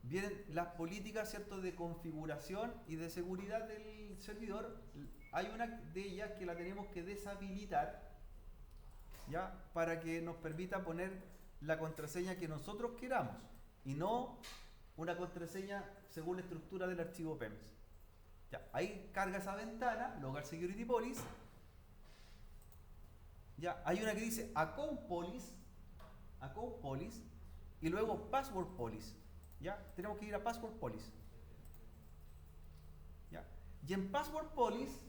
vienen las políticas, ¿cierto?, de configuración y de seguridad del servidor. Hay una de ellas que la tenemos que deshabilitar, ¿ya?, para que nos permita poner la contraseña que nosotros queramos y no una contraseña según la estructura del archivo PEMS. Ya, ahí carga esa ventana, Local Security Policy. Ya, hay una que dice Account Policy, y luego Password Policy. Ya, tenemos que ir a Password Policy. Ya, y en Password Policy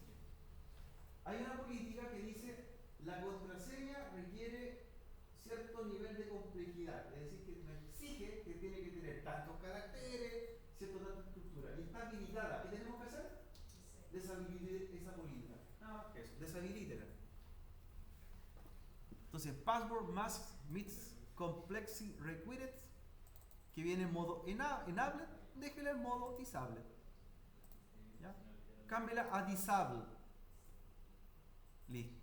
hay una política que dice la contraseña requiere cierto nivel de complejidad, es decir, que nos exige que tiene que tener tantos caracteres, cierto tanta estructura, y está habilitada. ¿Qué tenemos que hacer? Deshabilitar esa política. Nada más que eso, deshabilítela. Entonces, Password Mask meets Complexity Required, que viene en modo enable, déjela en modo disable. ¿Ya? Cámbiala a disable. Listo.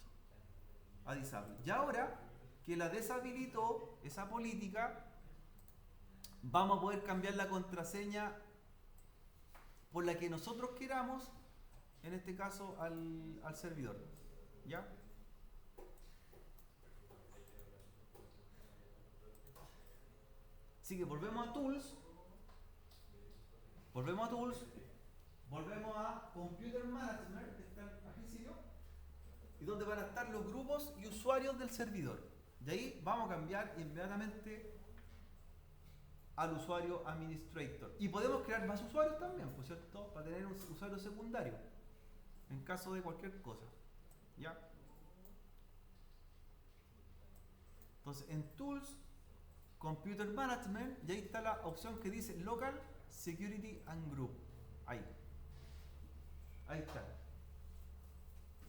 A disable. Y ahora que la deshabilitó esa política, vamos a poder cambiar la contraseña por la que nosotros queramos, en este caso al servidor. ¿Ya? Así que volvemos a Tools, volvemos a Computer Management, que está al principio, y donde van a estar los grupos y usuarios del servidor. De ahí vamos a cambiar inmediatamente al usuario Administrator. Y podemos crear más usuarios también, por cierto, para tener un usuario secundario, en caso de cualquier cosa. ¿Ya? Entonces, en Tools, Computer Management, y ahí está la opción que dice Local Security and Group. Ahí está.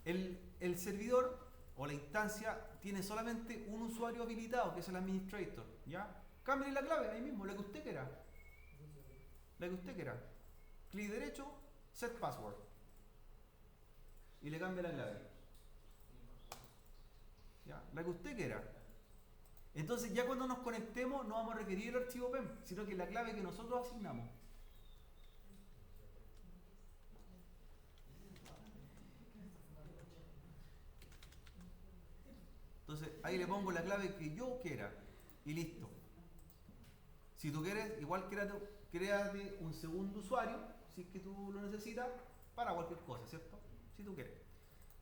El servidor o la instancia tiene solamente un usuario habilitado, que es el administrator. ¿Ya? Cambie la clave ahí mismo, la que usted quiera. Clic derecho, Set Password. Y le cambia la clave. ¿Ya? La que usted quiera. Entonces ya cuando nos conectemos no vamos a requerir el archivo PEM, sino que la clave que nosotros asignamos. Entonces ahí le pongo la clave que yo quiera y listo. Si tú quieres, igual créate un segundo usuario, si es que tú lo necesitas, para cualquier cosa, ¿cierto? Si tú quieres.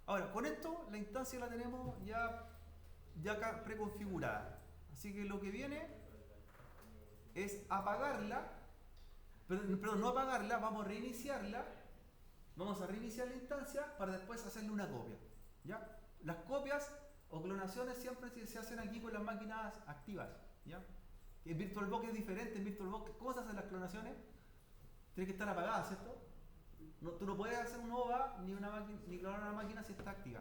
Ahora, con esto la instancia la tenemos ya acá preconfigurada. Así que lo que viene es apagarla, perdón, no apagarla, vamos a reiniciarla. Vamos a reiniciar la instancia para después hacerle una copia. ¿Ya? Las copias o clonaciones siempre se hacen aquí con las máquinas activas. ¿Ya? En VirtualBox es diferente. En VirtualBox, ¿cómo se hacen las clonaciones? Tiene que estar apagada, ¿cierto? No, tú no puedes hacer un OVA ni clonar una máquina si está activa.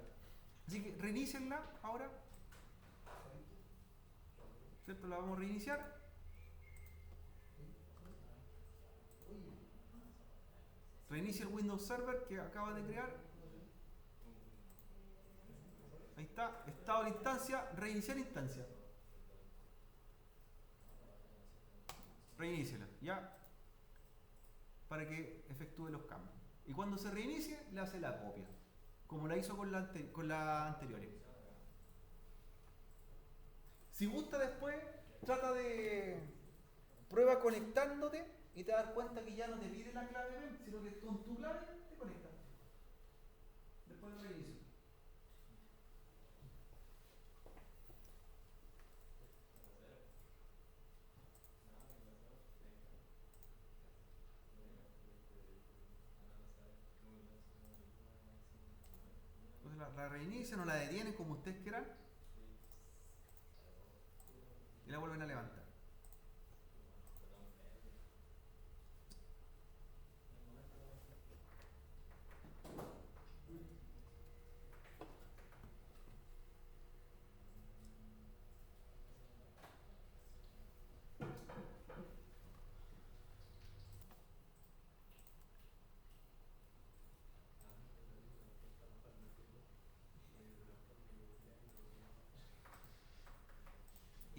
Así que reinícienla ahora. ¿Cierto? La vamos a reiniciar. Reinicia el Windows Server que acaba de crear. Ahí está, estado de instancia, reiniciar instancia. Reiníciela, ¿ya? Para que efectúe los cambios. Y cuando se reinicie, le hace la copia, como la hizo con la anterior. Si gusta después, trata de prueba conectándote y te das cuenta que ya no te pide la clave PEM, sino que con tu clave te conectas. Después del reinicio. Entonces la reinician o la detienen como ustedes quieran y la vuelven a levantar.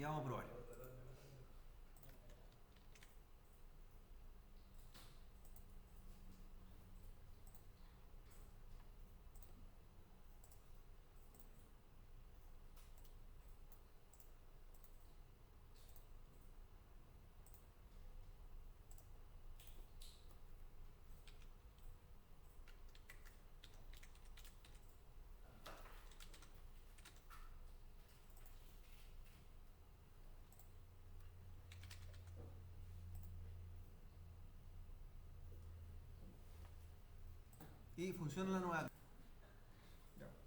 vamos a probar. Y funciona la nueva.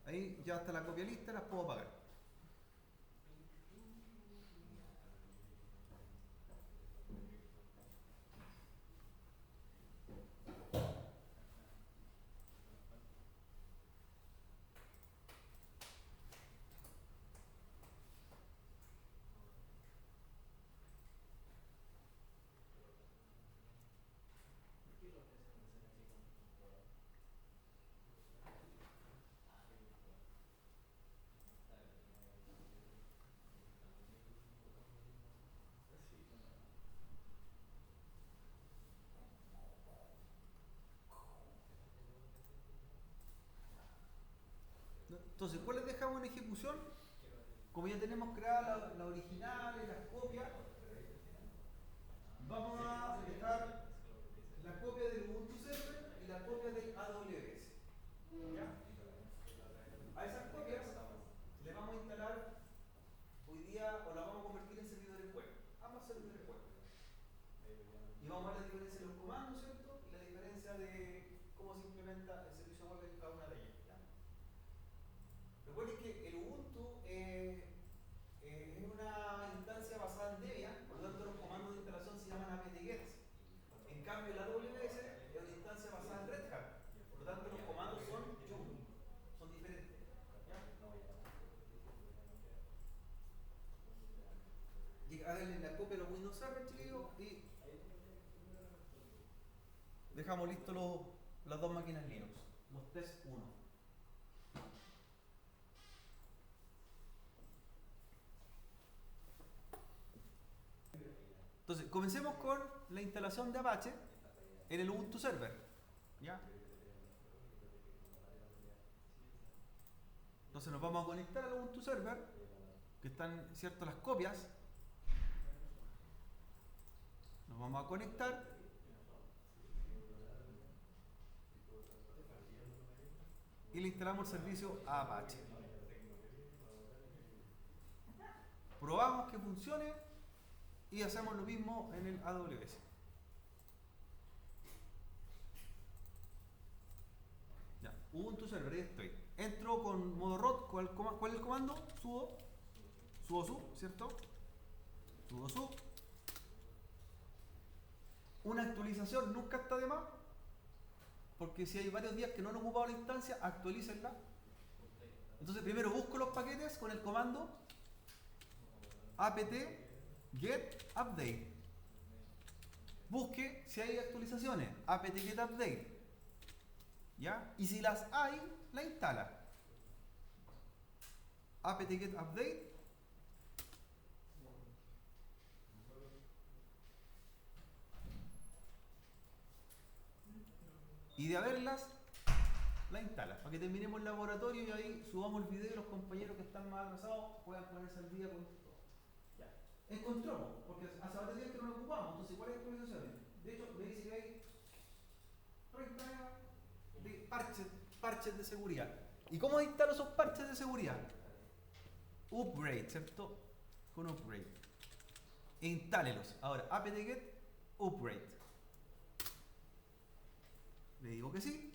Ahí ya está la copia lista, las puedo apagar. Entonces, ¿cuáles dejamos en ejecución? Como ya tenemos creadas las originales, las copias, vamos a dejar la copia del Ubuntu Server y la copia del AWS. ¿Ya? A esas copias le vamos a instalar hoy día, o las vamos a convertir en servidores web. Ambas servidores web. Y vamos a ver la diferencia de los comandos, ¿cierto? Y la diferencia de cómo se implementa el servicio web en cada una de ellas. ¿Ya? Recuerden que el Ubuntu es una instancia basada en Debian, por lo tanto los comandos de instalación se llaman apt-get. En cambio la AWS es una instancia basada en Red Hat, por lo tanto los comandos son Joomla, son diferentes. ¿Ya? Y háganle la copia de los Windows Server, chiquillos, y dejamos listos las dos máquinas Linux, los test 1. Entonces, comencemos con la instalación de Apache en el Ubuntu Server. ¿Ya? Entonces nos vamos a conectar al Ubuntu Server, que están, ¿cierto?, las copias. Nos vamos a conectar. Y le instalamos el servicio a Apache. Probamos que funcione y hacemos lo mismo en el AWS. Ya, Ubuntu Server, ahí estoy. Entro con modo root. ¿Cuál es el comando? Sudo su, ¿cierto? Sudo su. Una actualización nunca está de más, porque si hay varios días que no han ocupado la instancia, actualícenla. Entonces primero busco los paquetes con el comando apt-get update. Busque si hay actualizaciones, apt-get update. ¿Ya? Y si las hay, la instala. apt-get update. Y de haberlas, la instala. Para que terminemos el laboratorio y ahí subamos el video y los compañeros que están más atrasados puedan ponerse al día con todo. Ya. Encontramos, porque hace varios días que no lo ocupamos. Entonces, ¿cuáles actualizaciones? De hecho, me dice que hay 30 de parches de seguridad. ¿Y cómo instalo esos parches de seguridad? Upgrade, ¿cierto? Con upgrade. E instálelos. Ahora, apt-get upgrade. Le digo que sí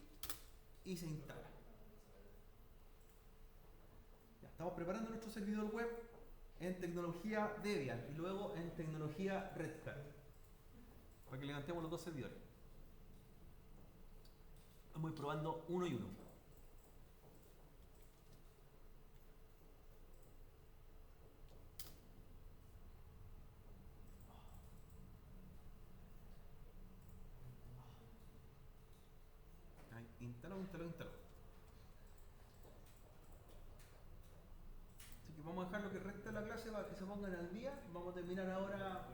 y se instala. Ya, estamos preparando nuestro servidor web en tecnología Debian y luego en tecnología Red Hat para que levantemos los dos servidores. Vamos a ir probando uno y uno. Instalado. Así que vamos a dejar lo que resta de la clase clase para que se pongan al día. Vamos a terminar ahora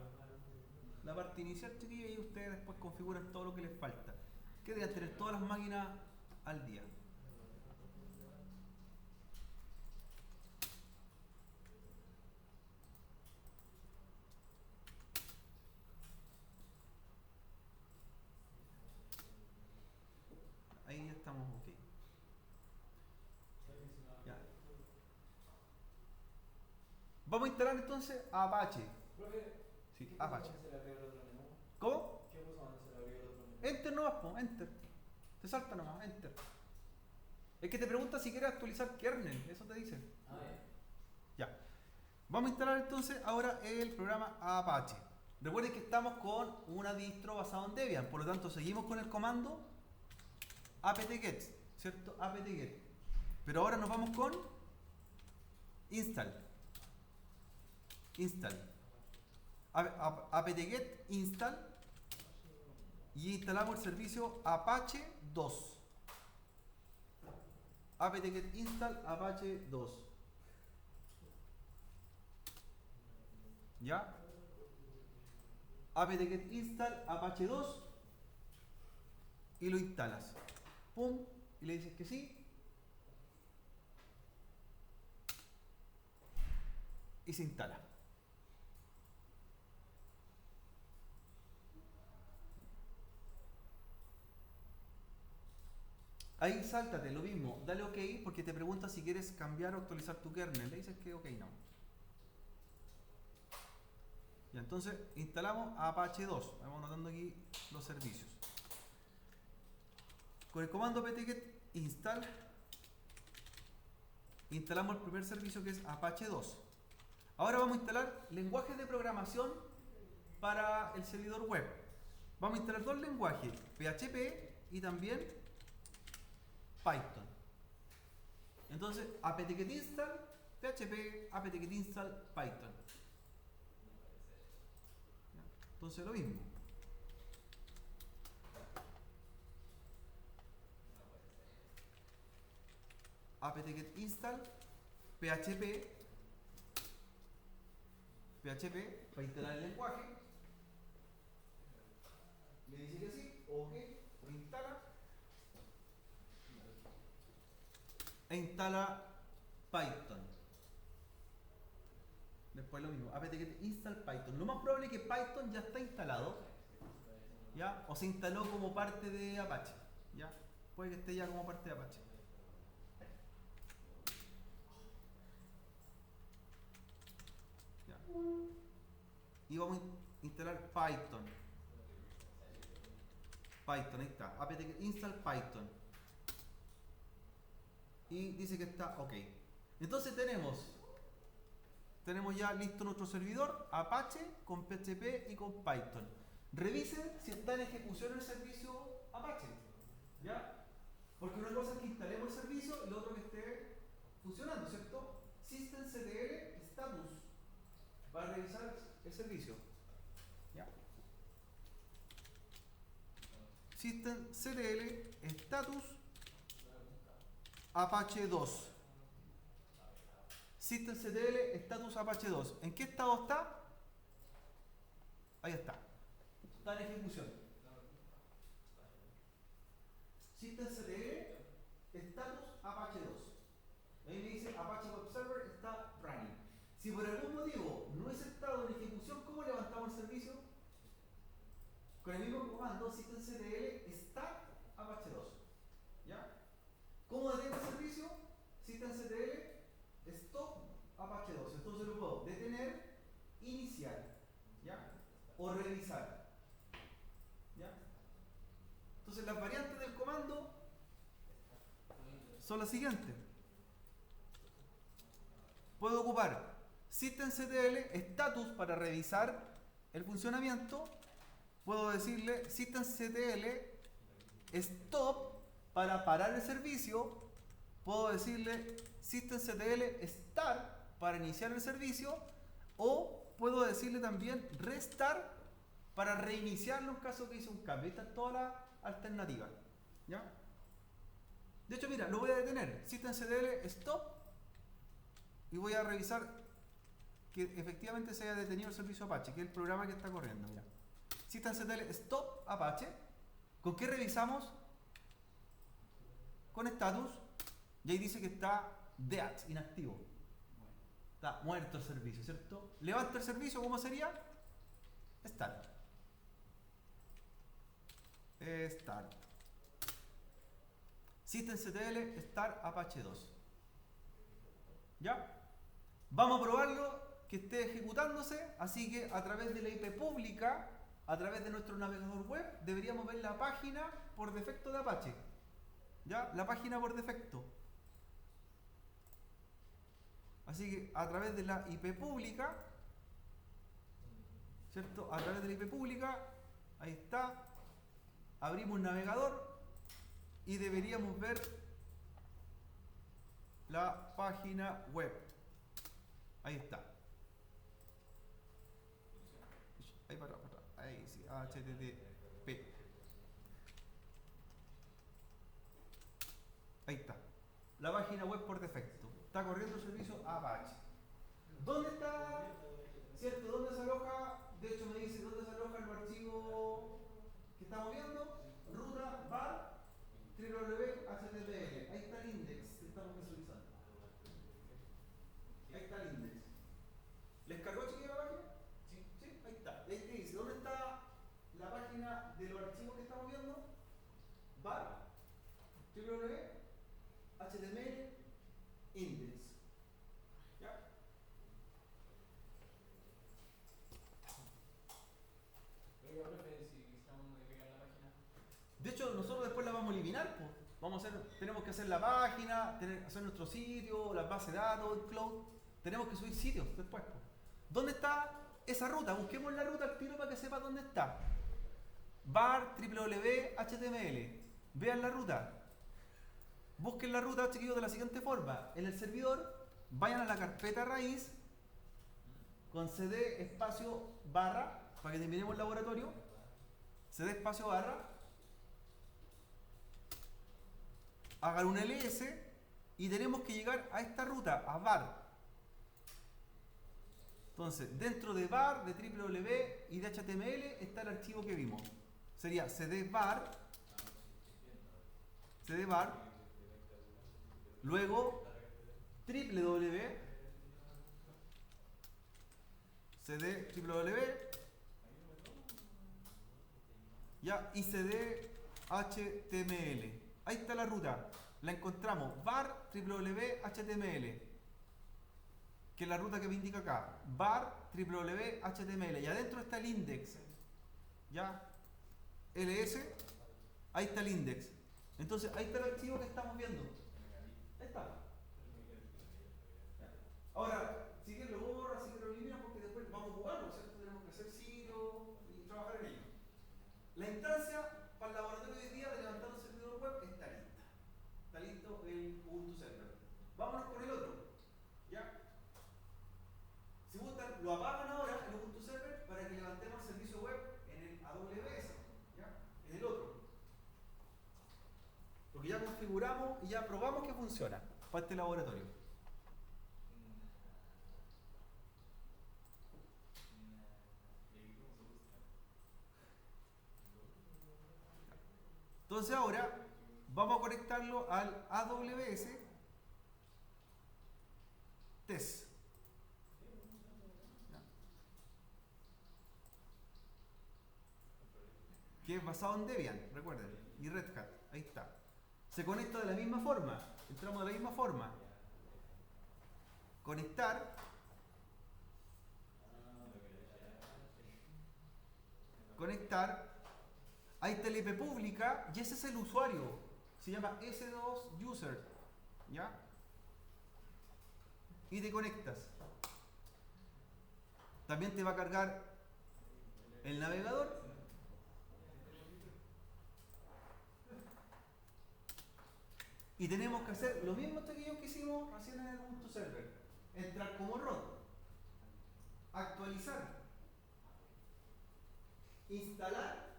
la parte inicial, chiquillos, y ustedes después configuran todo lo que les falta. Que deben tener todas las máquinas al día. Ahí ya estamos ok. Ya. Vamos a instalar entonces Apache.
Profe,
Sí,
¿qué
Apache.
puso cuando se le abrió el otro menú?
¿Cómo?
¿Qué puso cuando se le abrió el otro menú?
Enter nomás, po, enter. Te salta nomás, enter. Es que te pregunta si quieres actualizar kernel, eso te dice.
Ah,
Ya. Vamos a instalar entonces ahora el programa Apache. Recuerden que estamos con una distro basada en Debian, por lo tanto seguimos con el comando apt-get, ¿cierto? apt-get. Pero ahora nos vamos con install. apt-get install y instalamos el servicio Apache 2. apt-get install Apache 2. ¿Ya? apt-get install Apache 2 y lo instalas. Pum, y le dices que sí. Y se instala. Ahí sáltate lo mismo, dale OK porque te pregunta si quieres cambiar o actualizar tu kernel. Le dices que OK no. Y entonces instalamos Apache 2. Vamos anotando aquí los servicios. Con el comando apt-get install instalamos el primer servicio que es Apache 2. Ahora vamos a instalar lenguajes de programación para el servidor web. Vamos a instalar dos lenguajes, PHP y también Python. Entonces, apt-get install PHP, apt-get install Python. Entonces lo mismo. apt-get install PHP para instalar el lenguaje. Le dice que sí, OK, lo instala. E instala Python. Después lo mismo, apt-get install Python. Lo más probable es que Python ya está instalado, ¿ya? O se instaló como parte de Apache, ¿ya? Puede que esté ya como parte de Apache. ¿Ya? Y vamos a instalar Python. Python, ahí está, apt-get install Python. Y dice que está OK. Entonces tenemos ya listo nuestro servidor Apache con PHP y con Python. Revisen si está en ejecución el servicio Apache, ¿ya? Porque una cosa es que instalemos el servicio y lo otro que esté funcionando, ¿cierto? systemctl status para revisar el servicio, ¿ya? systemctl status Apache 2. systemctl status Apache 2. ¿En qué estado está? Ahí está. Está en ejecución. systemctl status Apache 2. Ahí me dice Apache Web Server está running. Si por algún motivo no es estado en ejecución, ¿cómo levantamos el servicio? Con el mismo comando systemctl start Apache 2. ¿Ya? ¿Cómo detengo el servicio? systemctl stop Apache 2. Entonces lo puedo detener, iniciar, ¿ya? O revisar, ¿ya? Entonces las variantes del comando son las siguientes. Puedo ocupar systemctl status para revisar el funcionamiento. Puedo decirle systemctl stop para parar el servicio. Puedo decirle systemctl start para iniciar el servicio. O puedo decirle también restart para reiniciarlo en caso que hice un cambio. Ahí están todas las alternativas, ¿ya? De hecho, mira, lo voy a detener. systemctl stop y voy a revisar que efectivamente se haya detenido el servicio Apache, que es el programa que está corriendo. Mira. Systemctl stop Apache. ¿Con qué revisamos? Con status. Y ahí dice que está dead, inactivo. Está muerto el servicio, ¿cierto? Levanta el servicio, ¿cómo sería? Start. Start. Systemctl start Apache 2. ¿Ya? Vamos a probarlo que esté ejecutándose, así que a través de la IP pública, a través de nuestro navegador web, deberíamos ver la página por defecto de Apache. ¿Ya? La página por defecto. Así que a través de la IP pública, ¿cierto? A través de la IP pública, ahí está, abrimos un navegador y deberíamos ver la página web. Ahí está. Ahí para atrás. Ahí sí, HTTP. Ahí está. La página web por defecto. Está corriendo el servicio Apache. ¿Dónde está? ¿Cierto? ¿Dónde se aloja? De hecho me dice dónde se aloja el archivo que estamos viendo. Ruta var www.http. Ahí está el index que estamos visualizando. Ahí está el index. ¿Les cargó, chiquillos, la página?
Sí.
Sí, ahí está. Y ahí te dice dónde está la página de los archivos que estamos viendo. Var www.html index. ¿Ya?
Oiga, profe, si quisiéramos modificar la página.
De hecho, nosotros después la vamos a eliminar, pues. Vamos a hacer, tenemos que hacer la página, hacer nuestro sitio, las bases de datos, el cloud. Tenemos que subir sitios después, pues. ¿Dónde está esa ruta? Busquemos la ruta al tiro para que sepa dónde está. Var www.html. Vean la ruta. Busquen la ruta, chiquillos, de la siguiente forma. En el servidor, vayan a la carpeta raíz con cd espacio barra, para que terminemos el laboratorio. Cd espacio barra. Hagan un ls y tenemos que llegar a esta ruta, a var. Entonces, dentro de var, de www y de html está el archivo que vimos. Sería cdvar, luego www, ya, y cd html. Ahí está la ruta. La encontramos, var www.html, que es la ruta que me indica acá, var www.html, y adentro está el index, ya, ls, ahí está el index. Entonces ahí está el archivo que estamos viendo. Ahí está. Ahora, si quieren lo borra, si quieren lo elimina, porque después vamos a jugarlo, ¿cierto? Tenemos que hacer sitio y trabajar en ello. La instancia para el laboratorio de hoy día de levantar un servidor web está lista. Está listo el Ubuntu Server. Vámonos con el otro. ¿Ya? Si gustan, lo apagan ahora el Ubuntu Server para que levantemos el servicio web en el AWS. ¿Ya? En el otro. Porque ya configuramos y ya probamos que funciona para este laboratorio. Entonces ahora vamos a conectarlo al AWS test. Que es basado en Debian, recuerden, y Red Hat, ahí está. Se conecta de la misma forma, entramos de la misma forma. Conectar. Conectar. Ahí está la IP pública y ese es el usuario. Se llama S2 User. ¿Ya? Y te conectas. También te va a cargar el navegador. Y tenemos que hacer lo mismo que hicimos recién en el Ubuntu Server. Entrar como root. Actualizar. Instalar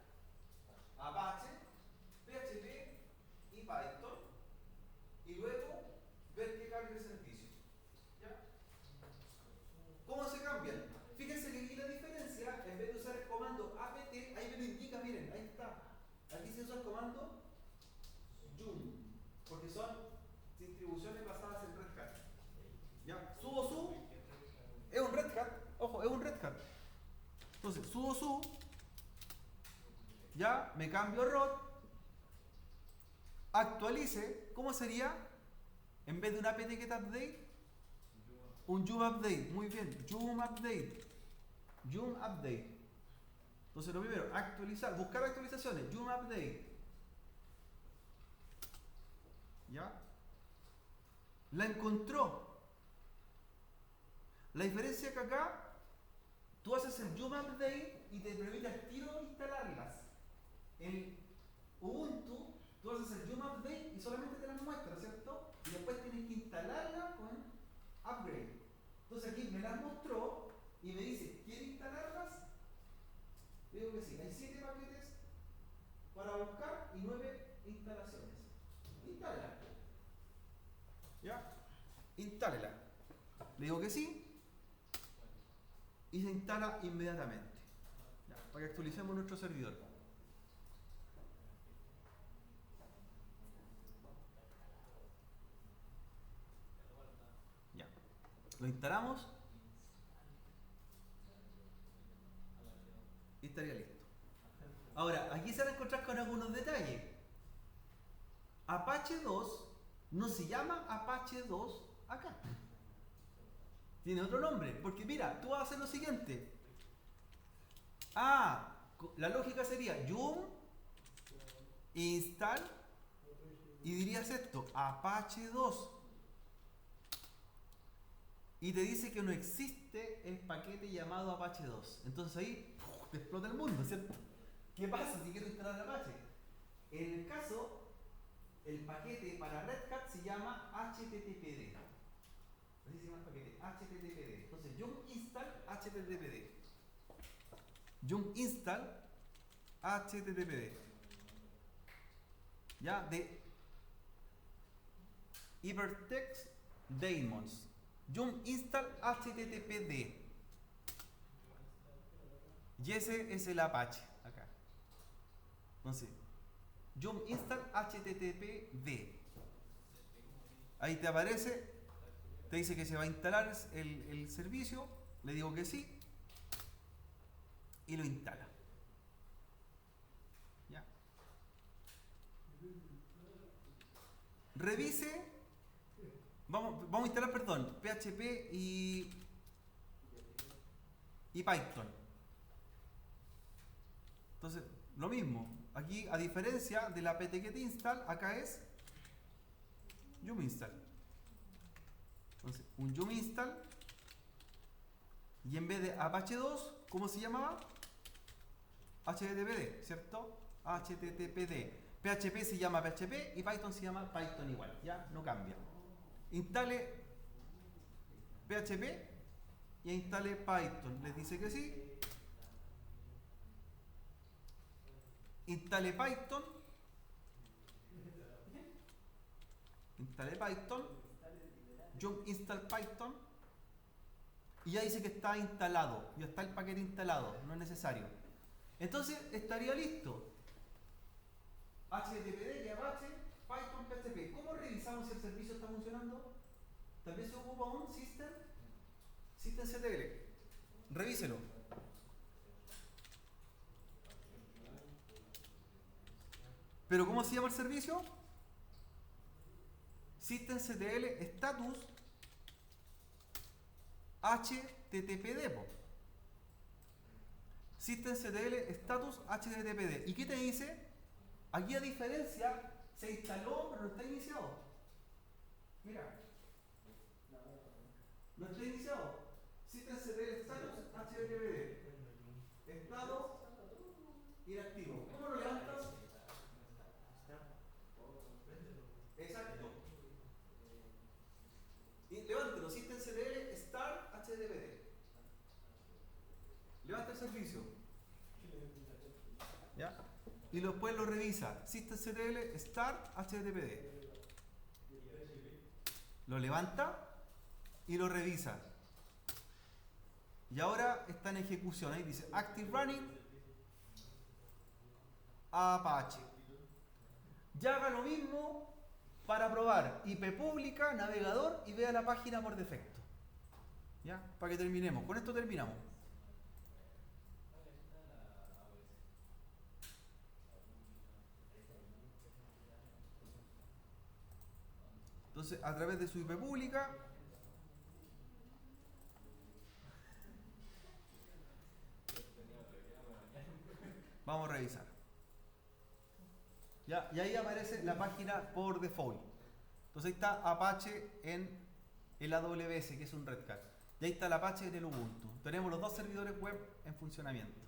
Apache, PHP y Python. Y luego ver que cargue el servicio. ¿Ya? ¿Cómo se carga? comando yum, porque son distribuciones basadas en Red Hat. ¿Ya? Sudo su es un Red Hat, ojo, es un Red Hat. Entonces, sudo su, ya me cambio a ROT, actualice, ¿cómo sería? En vez de una apt-get update, un yum update, muy bien, yum update. Entonces lo primero, actualizar, buscar actualizaciones, yum update. ¿Ya? La encontró. La diferencia es que acá tú haces el yum update y te permite al tiro instalarlas. En Ubuntu tú haces el yum update y solamente te las muestra, ¿cierto? Y después tienes que instalarlas con upgrade. Entonces aquí me las mostró y me dice, ¿quiere instalarlas? Le digo que sí, hay 7 paquetes para buscar y 9 instalaciones. Instálela. ¿Ya? Instálela. Le digo que sí y se instala inmediatamente. Ya, para que actualicemos nuestro servidor. Ya. Lo instalamos y estaría listo. Ahora, aquí se van a encontrar con algunos detalles. Apache 2 no se llama Apache 2 acá. Tiene otro nombre, porque mira, tú vas a hacer lo siguiente. La lógica sería yum install y dirías esto, Apache 2. Y te dice que no existe el paquete llamado Apache 2. Entonces ahí te explota el mundo, ¿cierto? ¿Qué pasa si quiero instalar Apache? En el caso, el paquete para Red Hat se llama HTTPD. Así se llama el paquete, HTTPD. Entonces, yum install HTTPD. Yum install HTTPD. Ya, de Hypertext Daemons. Yum install HTTPD. Y ese es el Apache acá. Entonces, yum install HTTPD. Ahí te aparece, te dice que se va a instalar el servicio. Le digo que sí y lo instala. ¿Ya? Revise. Vamos a instalar, perdón, PHP y Python. Entonces, lo mismo. Aquí, a diferencia de la apt-get install, acá es yum install. Entonces, un yum install. Y en vez de Apache 2, ¿cómo se llamaba? HTTPD, ¿cierto? HTTPD. PHP se llama PHP y Python se llama Python igual. Ya, no cambia. Instale PHP y instale Python. Les dice que sí. Instale Python. Instale Python. Yum install Python. Y ya dice que está instalado. Ya está el paquete instalado. No es necesario. Entonces estaría listo. HTTPD y Apache, Python, PHP. ¿Cómo revisamos si el servicio está funcionando? También se ocupa un systemctl. Revíselo. ¿Pero cómo se llama el servicio? Systemctl status HTTPD. Systemctl status HTTPD. ¿Y qué te dice? Aquí, a diferencia, se instaló pero no está iniciado. Mira, no está iniciado. Systemctl status HTTPD. Estado inactivo. ¿Cómo lo levantas? Exacto. Y levántelo, systemctl start HTTPD. Levanta el servicio. ¿Ya? Y después lo revisa. Systemctl start HTTPD. Lo levanta y lo revisa. Y ahora está en ejecución. Ahí dice Active Running Apache. ya haga lo mismo para probar IP pública, navegador y vea la página por defecto. ¿Ya? Para que terminemos. Con esto terminamos. Entonces, a través de su IP pública, vamos a revisar. ¿Ya? Y ahí aparece la página por default. Entonces ahí está Apache en el AWS, que es un Red Hat. Y ahí está el Apache en el Ubuntu. Tenemos los dos servidores web en funcionamiento.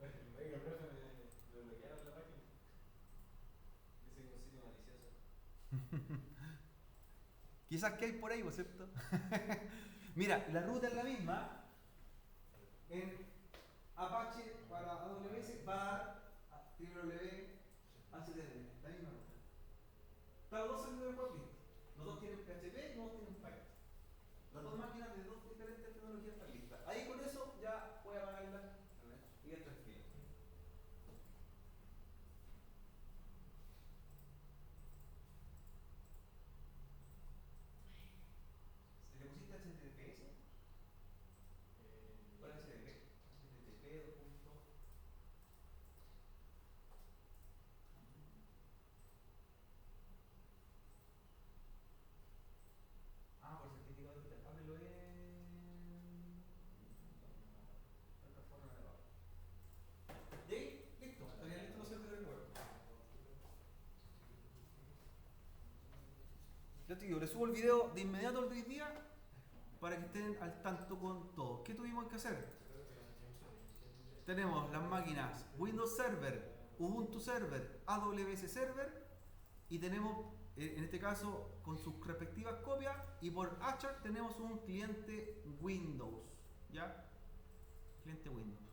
Oiga, profe, me bloquearon la página. Dice que un sitio malicioso.
Quizás que hay por ahí, ¿no es cierto? Mira, la ruta es la misma. En Apache para AWS var www.http, la misma ruta. Están los dos servidores web listos. Los dos tienen PHP y los dos tienen Python. Las dos máquinas de dos diferentes tecnologías están listas. Ahí con eso ya puede apagarla y esto es cliente. ¿Le pusiste HTTPS? ¿Cuál es HTTP? HTTP punto. Ah, por certificado digital. Ábrelo en plataforma de pago. Y ahí, listo. Estarían listos los servidores web. Ya te digo, les subo el video de inmediato el de hoy día para que estén al tanto con todo. ¿Qué tuvimos que hacer? Tenemos las máquinas Windows Server, Ubuntu Server, AWS Server y tenemos, en este caso, con sus respectivas copias y por Achat tenemos un cliente Windows, ¿ya? Cliente Windows.